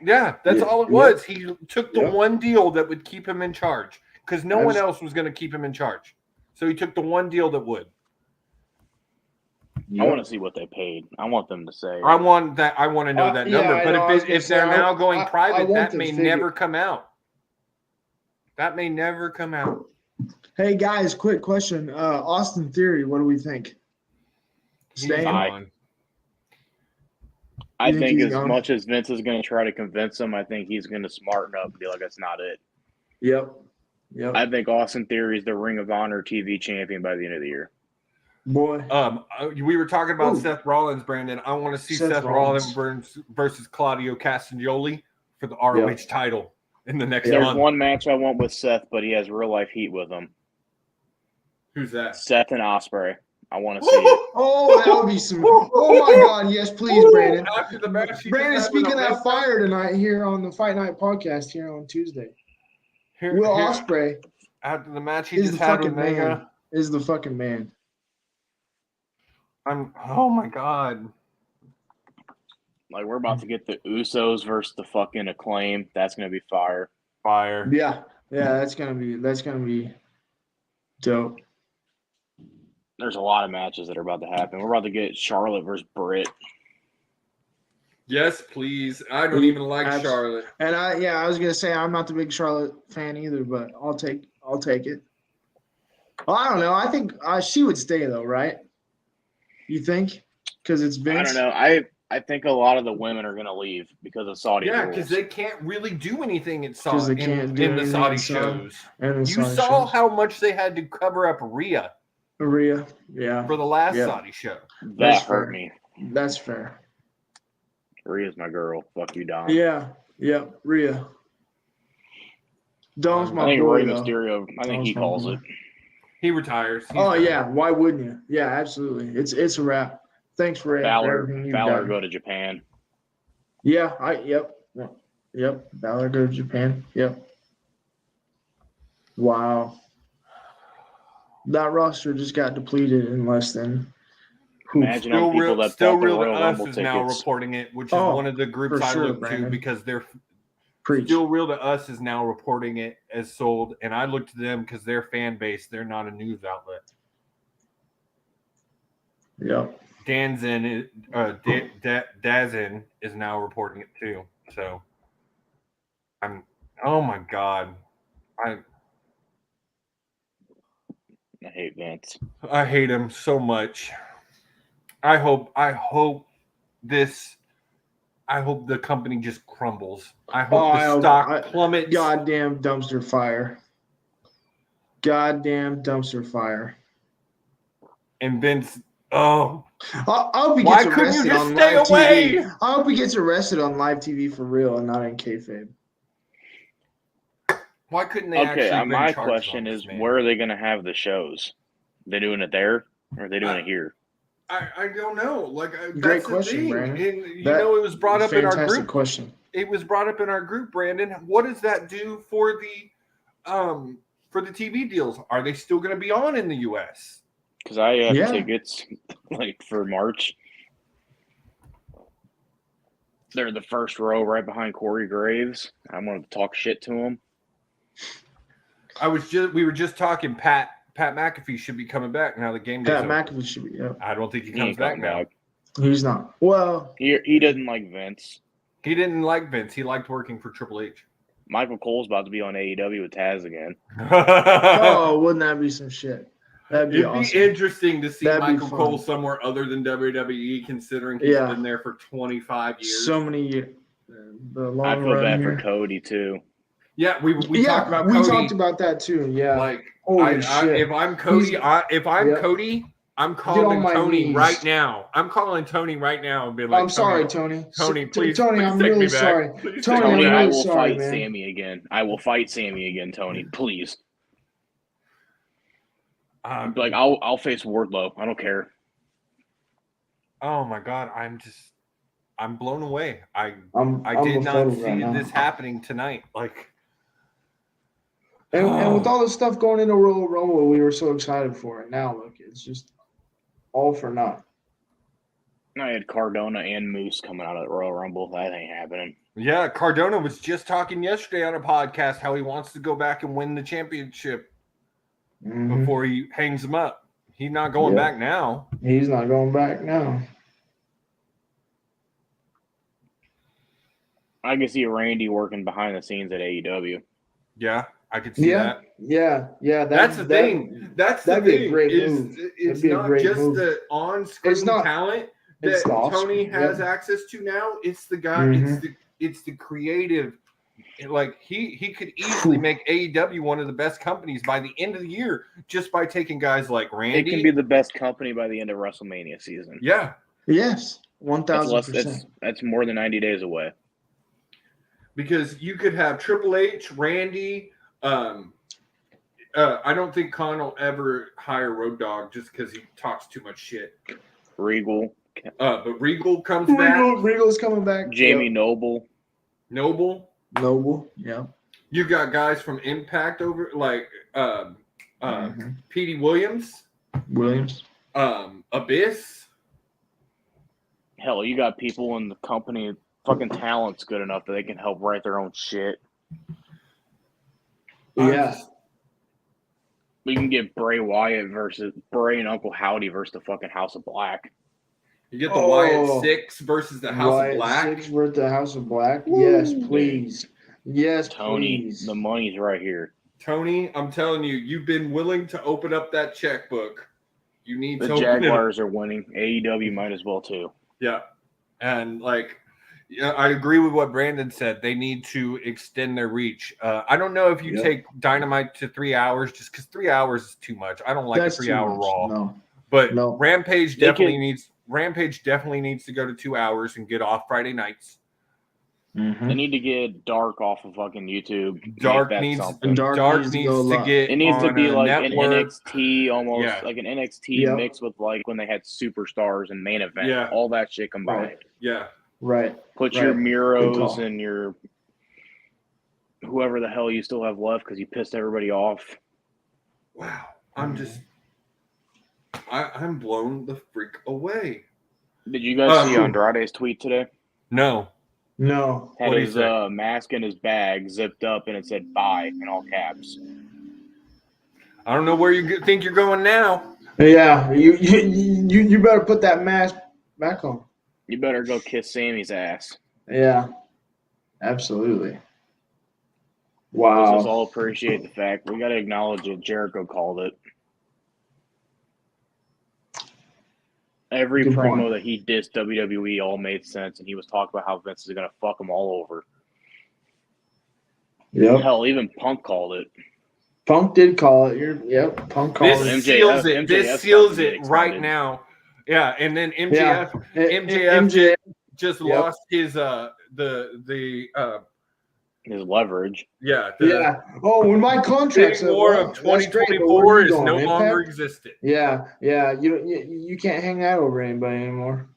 Yeah, that's all it was. He took the one deal that would keep him in charge because no one else was going to keep him in charge. So he took the one deal that would. I want to see what they paid. I want them to say. I want to know that number. But if they're now going private, that may never come out. That may never come out. Hey guys, quick question. Austin Theory, what do we think? Staying? I think as much as Vince is going to try to convince him, I think he's going to smarten up and be like, "That's not it." Yep. I think Austin Theory is the Ring of Honor TV champion by the end of the year. Boy. We were talking about Seth Rollins, Brandon. I want to see Seth Rollins versus Claudio Castagnoli for the ROH title in the next month. There's one match I want with Seth, but he has real life heat with him. Who's that? Seth and Ospreay. I want to see it. Oh, that would be some. Oh my God! Yes, please, Brandon. After the match, Brandon, speaking that fire tonight here on the Fight Night podcast here on Tuesday. Will Ospreay after the match he just had with Mega is the fucking man. Oh my God. Like we're about to get the Usos versus the fucking Acclaim. That's gonna be fire. Fire. Yeah, that's gonna be dope. There's a lot of matches that are about to happen. We're about to get Charlotte versus Britt. Yes, please. I don't even like Charlotte. And I was gonna say I'm not the big Charlotte fan either, but I'll take it. Well, I don't know. I think she would stay though, right? You think? Because it's Vince. I don't know. I think a lot of the women are gonna leave because of Saudi. Yeah, because they can't really do anything in Saudi in the Saudi shows. You saw how much they had to cover up Rhea. Yeah. For the last Saudi show. That hurt me. That's fair. Rhea's my girl. Fuck you, Dom. Yeah. Rhea. Dom's my boy, boy, Rey Mysterio. I think he calls it. He retires. Yeah. Why wouldn't you? Yeah, absolutely. It's a wrap. Thanks, Ray. Balor go to Japan. Yeah. Yep. Balor go to Japan. Yep. Wow. That roster just got depleted in less than. Imagine how people that Still bought the Real Royal Us Rumble is tickets. now reporting it, which is one of the groups I look to because Preach. Still Real to Us is now reporting it as sold, and I looked to them because their fan base, they're not a news outlet. Yep. Dazn is now reporting it too. So oh my God. I hate Vince. I hate him so much. I hope the company just crumbles. I hope the stock plummets. Goddamn dumpster fire. Goddamn dumpster fire. And Vince, oh. I hope he Why gets couldn't you arrested just on stay live away? TV. I hope he gets arrested on live TV for real and not in kayfabe. Why couldn't they Okay, actually my question is, where are they going to have the shows? They doing it there, or are they doing it here? I don't know. Like, great question, Brandon. And it was brought up in our group. Fantastic question. It was brought up in our group, Brandon. What does that do for the TV deals? Are they still going to be on in the U.S.? Because I have tickets like for March. They're the first row right behind Corey Graves. I wanted to talk shit to him. We were just talking. Pat McAfee should be coming back now. The game days. Pat McAfee should be. Yeah. I don't think he comes back now. He's not. Well, he doesn't like Vince. He didn't like Vince. He liked working for Triple H. Michael Cole's about to be on AEW with Taz again. Oh, wouldn't that be some shit? That'd be awesome. It'd be interesting to see Michael Cole somewhere other than WWE, considering he's been there for 25 years. So many years. I feel bad for Cody too. Yeah, we talked about Cody. We talked about that too. Yeah. Like, shit. if I'm Cody, Cody, I'm calling Tony right now. I'm calling Tony right now and be like, I'm sorry, Tony. Tony, please. Tony, please I'm take really me back. sorry. Please Tony, take me back. I will sorry, fight man. Sammy again. I will fight Sammy again, Tony. Please. Like I'll face Wardlow. I don't care. Oh my God, I'm blown away. I I'm did not see this happening tonight. Like, and with all this stuff going into Royal Rumble, we were so excited for it. Now look, it's just all for naught. I had Cardona and Moose coming out of the Royal Rumble. That ain't happening. Yeah, Cardona was just talking yesterday on a podcast how he wants to go back and win the championship before he hangs him up. He's not going back now. He's not going back now. I can see Randy working behind the scenes at AEW. Yeah, I could see that. Yeah. That's the thing. That's the thing. That'd be a great move. It's not just the on-screen talent that Tony has access to now. It's the guy. It's the creative. Like he could easily make AEW one of the best companies by the end of the year just by taking guys like Randy. It can be the best company by the end of WrestleMania season. Yeah. Yes. 1,000%. That's more than 90 days away. Because you could have Triple H, Randy. I don't think Khan will ever hire Road Dogg just because he talks too much shit. Regal. But Regal comes back. Regal's coming back. Jamie Noble. Noble, yeah. You got guys from Impact over like Petey Williams. Abyss. Hell, you got people in the company. Fucking talent's good enough that they can help write their own shit. Yeah. We can get Bray Wyatt versus Bray and Uncle Howdy versus the fucking House of Black. You get the Wyatt 6 versus the House of Black. 6 versus the House of Black. Woo. Yes, please. Yes, Tony, please. the money's right here. Tony, I'm telling you, you've been willing to open up that checkbook. You need the to. The Jaguars are winning. AEW might as well too. Yeah, and like. Yeah, I agree with what Brandon said. They need to extend their reach. I don't know if you take Dynamite to 3 hours, just because 3 hours is too much. I don't like a 3-hour Raw. No. But Rampage definitely needs to go to 2 hours and get off Friday nights. Mm-hmm. They need to get Dark off of fucking YouTube. Dark needs to get. It needs to be like network. an NXT, almost like an NXT mix with like when they had superstars and main event. Yeah. All that shit combined. Right. Yeah. Right. Put your Miros and your whoever the hell you still have left because you pissed everybody off. Wow. I'm blown the freak away. Did you guys see Andrade's tweet today? No. No. Had What'd he his say? mask in his bag, zipped up, and it said "bye" in all caps. I don't know where you think you're going now. Yeah, you better put that mask back on. You better go kiss Sammy's ass. Yeah, absolutely. Let's Wow. just all appreciate the fact we got to acknowledge it. Jericho called it. Every Good promo point. that he dissed WWE all made sense, and he was talking about how Vince is going to fuck them all over. Yep. Hell, even Punk called it. Punk did call it. Yep. Punk called This it. seals it. MJF's This about seals to get it right extended. now. Yeah, and then Yeah. MJF just Yep. lost his His leverage. yeah. Yeah. Oh, when my contract's Big up, war well, of that's great, but where are 2024 you is going, no longer Impact? existed. Yeah. You can't hang out over anybody anymore.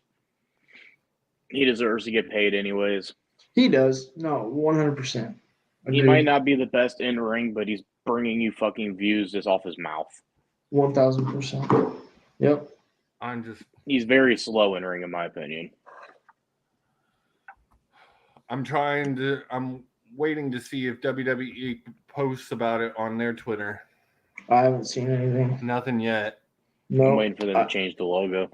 He deserves to get paid anyways. He does. No, 100%. He might not be the best in ring, but he's bringing you fucking views just off his mouth. 1,000%. Yep. He's very slow in ring, in my opinion. I'm waiting to see if WWE posts about it on their Twitter. I haven't seen anything. Nothing yet. No. I'm waiting for them to change the logo.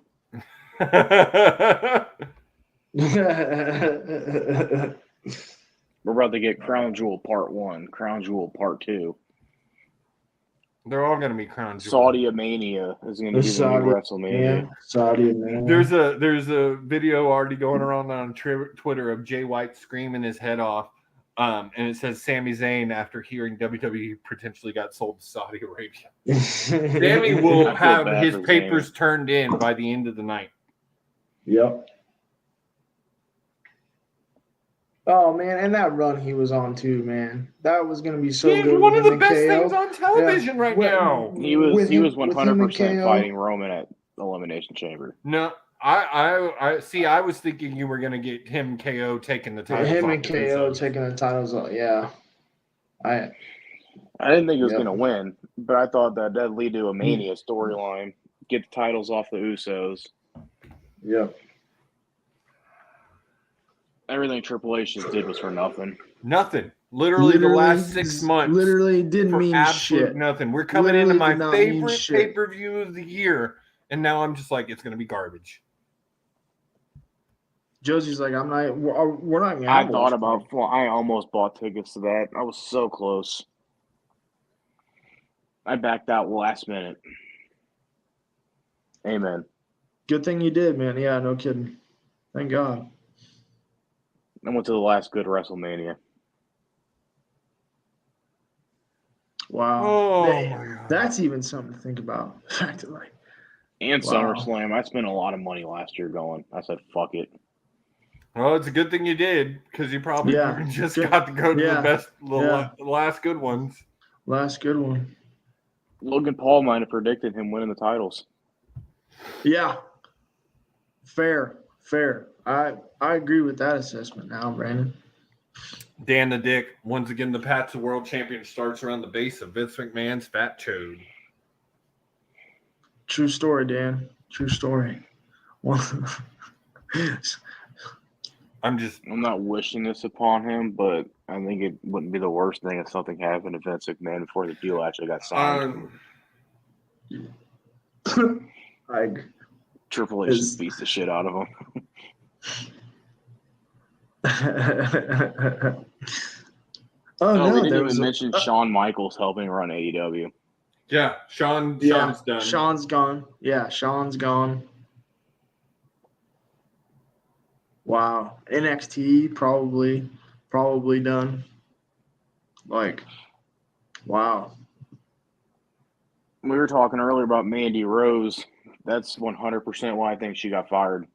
We're about to get Crown Jewel Part 1, Crown Jewel Part 2. They're all going to be Crown Jewel. Saudi Mania is going to be the new WrestleMania. Saudi Mania. There's a video already going around on Twitter of Jay White screaming his head off, and it says Sami Zayn after hearing WWE potentially got sold to Saudi Arabia. Sami will have his papers turned in by the end of the night. Yep. Oh man, and that run he was on too, man. That was gonna be so good. One of the best things on television right now. He was 100% fighting Roman at Elimination Chamber. No, I see. I was thinking you were gonna get him KO taking the titles. Him and KO taking the titles off. Yeah. I didn't think he was gonna win, but I thought that'd lead to a Mania storyline. Get the titles off the Usos. Yep. Everything Triple H just did was for nothing. Nothing. Literally the last 6 months. Literally didn't mean shit. Nothing. We're coming into my favorite pay-per-view of the year, and now I'm just like, it's going to be garbage. Josie's like, we're not going to I thought about, I almost bought tickets to that. I was so close. I backed out last minute. Amen. Good thing you did, man. Yeah, no kidding. Thank God. I went to the last good WrestleMania. Wow. Oh, my God. That's even something to think about. And SummerSlam. I spent a lot of money last year going. I said, fuck it. Well, it's a good thing you did, because you probably just got to go to the last good ones. Last good one. Logan Paul might have predicted him winning the titles. Yeah. Fair. I agree with that assessment now, Brandon. Dan the Dick, once again, the path to world champion starts around the base of Vince McMahon's fat chode. True story, Dan. True story. I'm not wishing this upon him, but I think it wouldn't be the worst thing if something happened to Vince McMahon before the deal actually got signed. Triple H just beats the shit out of him. We didn't even mention Shawn Michaels helping run AEW. Yeah, Shawn's done. Shawn's gone. Yeah, Shawn's gone. Wow. NXT probably done. Like, wow. We were talking earlier about Mandy Rose. That's 100% why I think she got fired.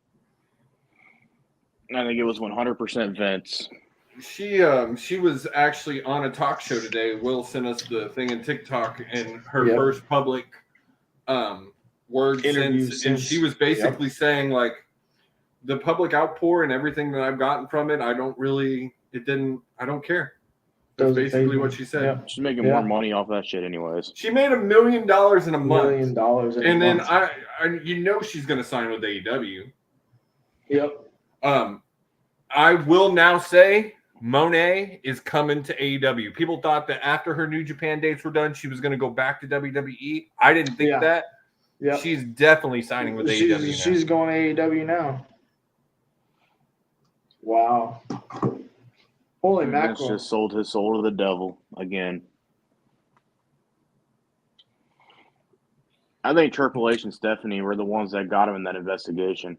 I think it was 100% Vince. She was actually on a talk show today. Will sent us the thing in TikTok, and her first public words since, and she was basically saying, like, the public outpour and everything that I've gotten from it, I don't care. That's basically what she said. Yeah. She's making more money off that shit anyways. She made $1 million in a month. $1 million and then I she's going to sign with AEW. Yep. I will now say Monet is coming to AEW. People thought that after her New Japan dates were done, she was going to go back to WWE. I didn't think that. Yep. She's definitely signing with AEW now. She's going to AEW now. Wow. Holy Vince mackerel. just sold his soul to the devil again. I think Triple H and Stephanie were the ones that got him in that investigation.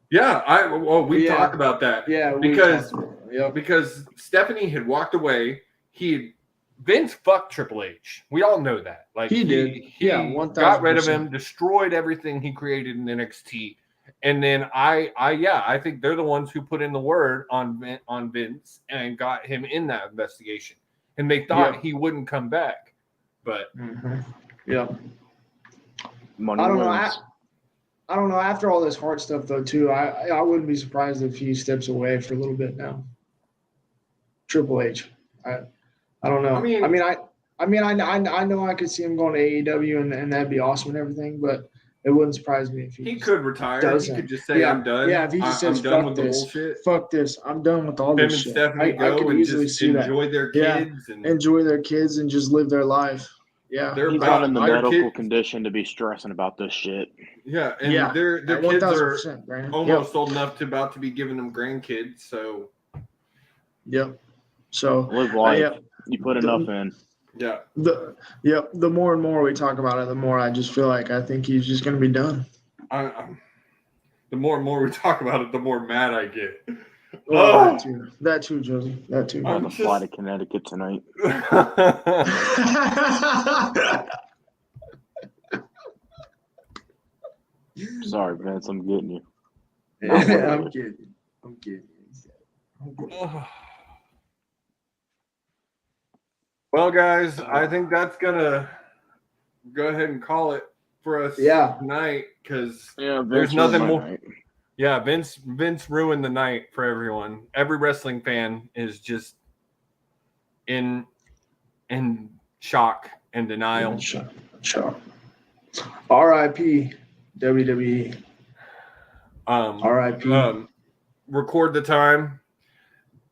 Yeah, we talked about that. Yeah, because Stephanie had walked away. Vince fucked Triple H. We all know that. Like he did. He 1000%. got rid of him, destroyed everything he created in NXT. And then I think they're the ones who put in the word on Vince and got him in that investigation. And they thought he wouldn't come back, but Money I don't know. wins. I don't know. After all this Hart stuff, though, too, I wouldn't be surprised if he steps away for a little bit now. Triple H. I don't know. I know I could see him going to AEW and that'd be awesome and everything, but it wouldn't surprise me if he could retire. doesn't. He could just say, "I'm done." Yeah, if he just says, I'm done "Fuck with this, the bullshit." Fuck this. I'm done with all Him this and shit. Stephanie I go could and easily just see that. enjoy their kids and enjoy their kids and just live their life. Yeah, He's not in the medical condition to be stressing about this shit. Yeah, and their kids are Brandon. almost old enough to about to be giving them grandkids. So, So live life. You put enough in. Yeah. The more and more we talk about it, the more I just feel like I think he's just going to be done. The more and more we talk about it, the more mad I get. That too, Josie. That too. I'm on the flight to Connecticut tonight. Sorry, Vince. I'm getting you. I'm kidding. Well, guys, I think that's gonna go ahead and call it for us tonight because there's nothing more. Night. Yeah, Vince ruined the night for everyone. Every wrestling fan is just in shock and denial. Shock. R.I.P. WWE. R.I.P. Record the time.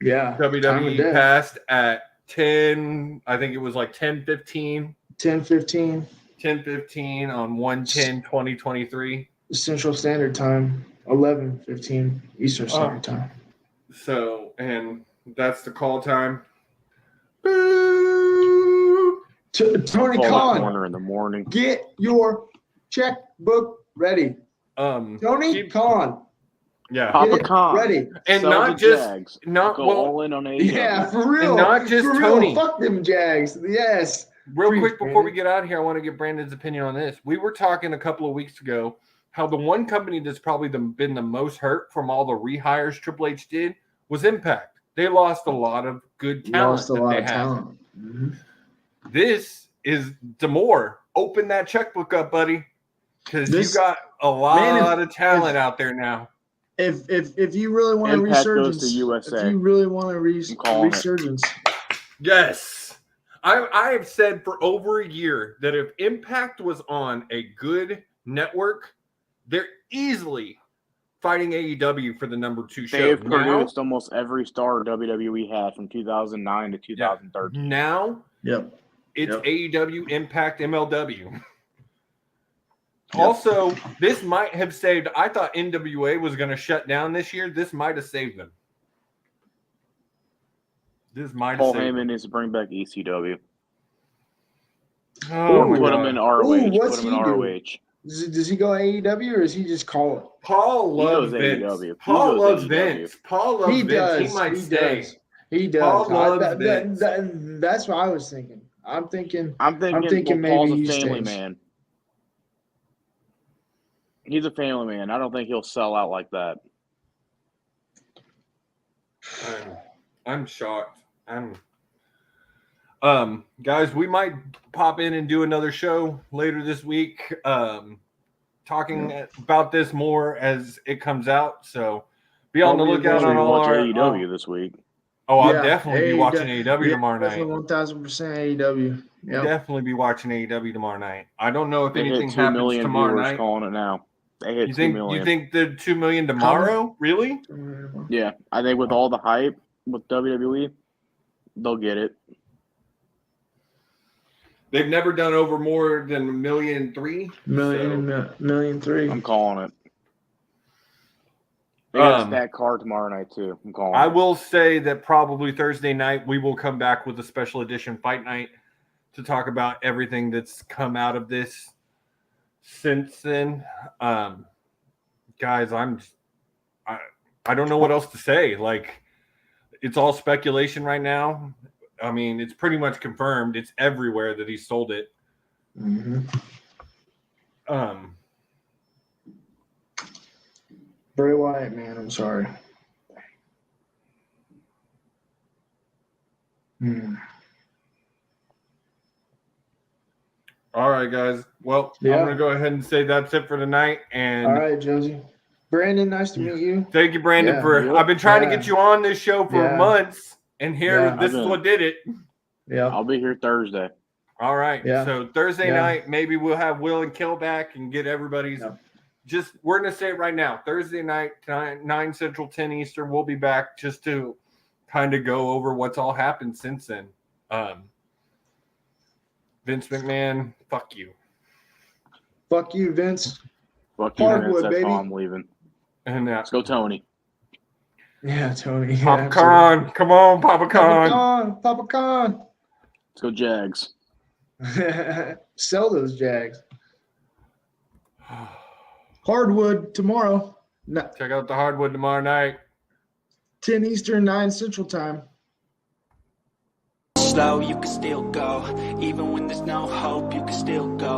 Yeah. WWE passed at 10. I think it was like 10:15. 10:15. 10:15 on 1/10/2023. Central Standard Time. 11:15 Eastern Standard Time. So, and that's the call time. Boo! Tony Khan. Corner in the morning. Get your checkbook ready. Tony Khan. Yeah. Papa Khan. Ready. And Sell not the just Jags. not Go well, all in on AEW. Yeah, for real. And not just for Tony. Real. Fuck them Jags. Yes. Real Preach, quick before we get out of here, I want to get Brandon's opinion on this. We were talking a couple of weeks ago how the one company that's probably been the most hurt from all the rehires Triple H did was Impact. They lost a lot of good talent. Mm-hmm. This is D'Amore. Open that checkbook up, buddy, because you got a lot of talent out there now. If you really want a resurgence, goes to USA. If you really want a resurgence, yes. I have said for over a year that if Impact was on a good network, they're easily fighting AEW for the number 2 show. They've produced almost every star WWE had from 2009 to 2013. Now, it's AEW, Impact, MLW. Also, this might have saved. I thought NWA was going to shut down this year. This might have saved them. Paul Heyman needs to bring back ECW. Put him in ROH. What's Put him in ROH. Does he go AEW or does he just call it? Paul loves Vince. AEW. Paul loves Vince. Paul loves Vince. Does. He might stay. He does. Paul loves Vince. That's what I was thinking. I'm thinking maybe Paul's a he family stays. man. He's a family man. I don't think he'll sell out like that. I'm shocked. Guys, we might pop in and do another show later this week, talking about this more as it comes out. So be on the lookout on all our AEW this week. Oh, I'll definitely be watching AEW tomorrow night. 1000% AEW. Definitely be watching AEW tomorrow night. I don't know if They anything hit 2 happens million tomorrow viewers night. calling it now. They hit You 2 think million. you think the 2 million tomorrow? Really? Yeah, I think with all the hype with WWE, they'll get it. They've never done over more than 1,000,003. Million three. I'm calling it. They got a stacked card tomorrow night too. I'm calling I it. will say that probably Thursday night we will come back with a special edition fight night to talk about everything that's come out of this since then. Guys, I don't know what else to say. Like, it's all speculation right now. I mean, it's pretty much confirmed. It's everywhere that he sold it. Mm-hmm. Bray Wyatt, man, I'm sorry. All right, guys. Well, Yeah. I'm going to go ahead and say that's it for tonight. And All right, Josie. Brandon, nice to meet you. thank you, Brandon, Yeah. I've been trying to get you on this show for Yeah. months, and here Yeah. this is what did it. Yeah. I'll be here Thursday. All right. Yeah. So Thursday Yeah. night, maybe we'll have Will and Kill back and get everybody's. Yeah. Just we're gonna say it right now. Thursday night, 9 Central, 10 Eastern. We'll be back just to kind of go over what's all happened since then. Vince McMahon, fuck you. Fuck you, Vince. Fuck you, Hardwood, Vince. That's baby. how I'm leaving. And Let's go, Tony. Yeah, Tony. Yeah, Papa Khan, come on, Papa Khan. Papa Khan. Let's go, Jags. Sell those Jags. Hardwood tomorrow. Check out the Hardwood tomorrow night. 10 Eastern, 9 Central Time. Slow, you can still go. Even when there's no hope, you can still go.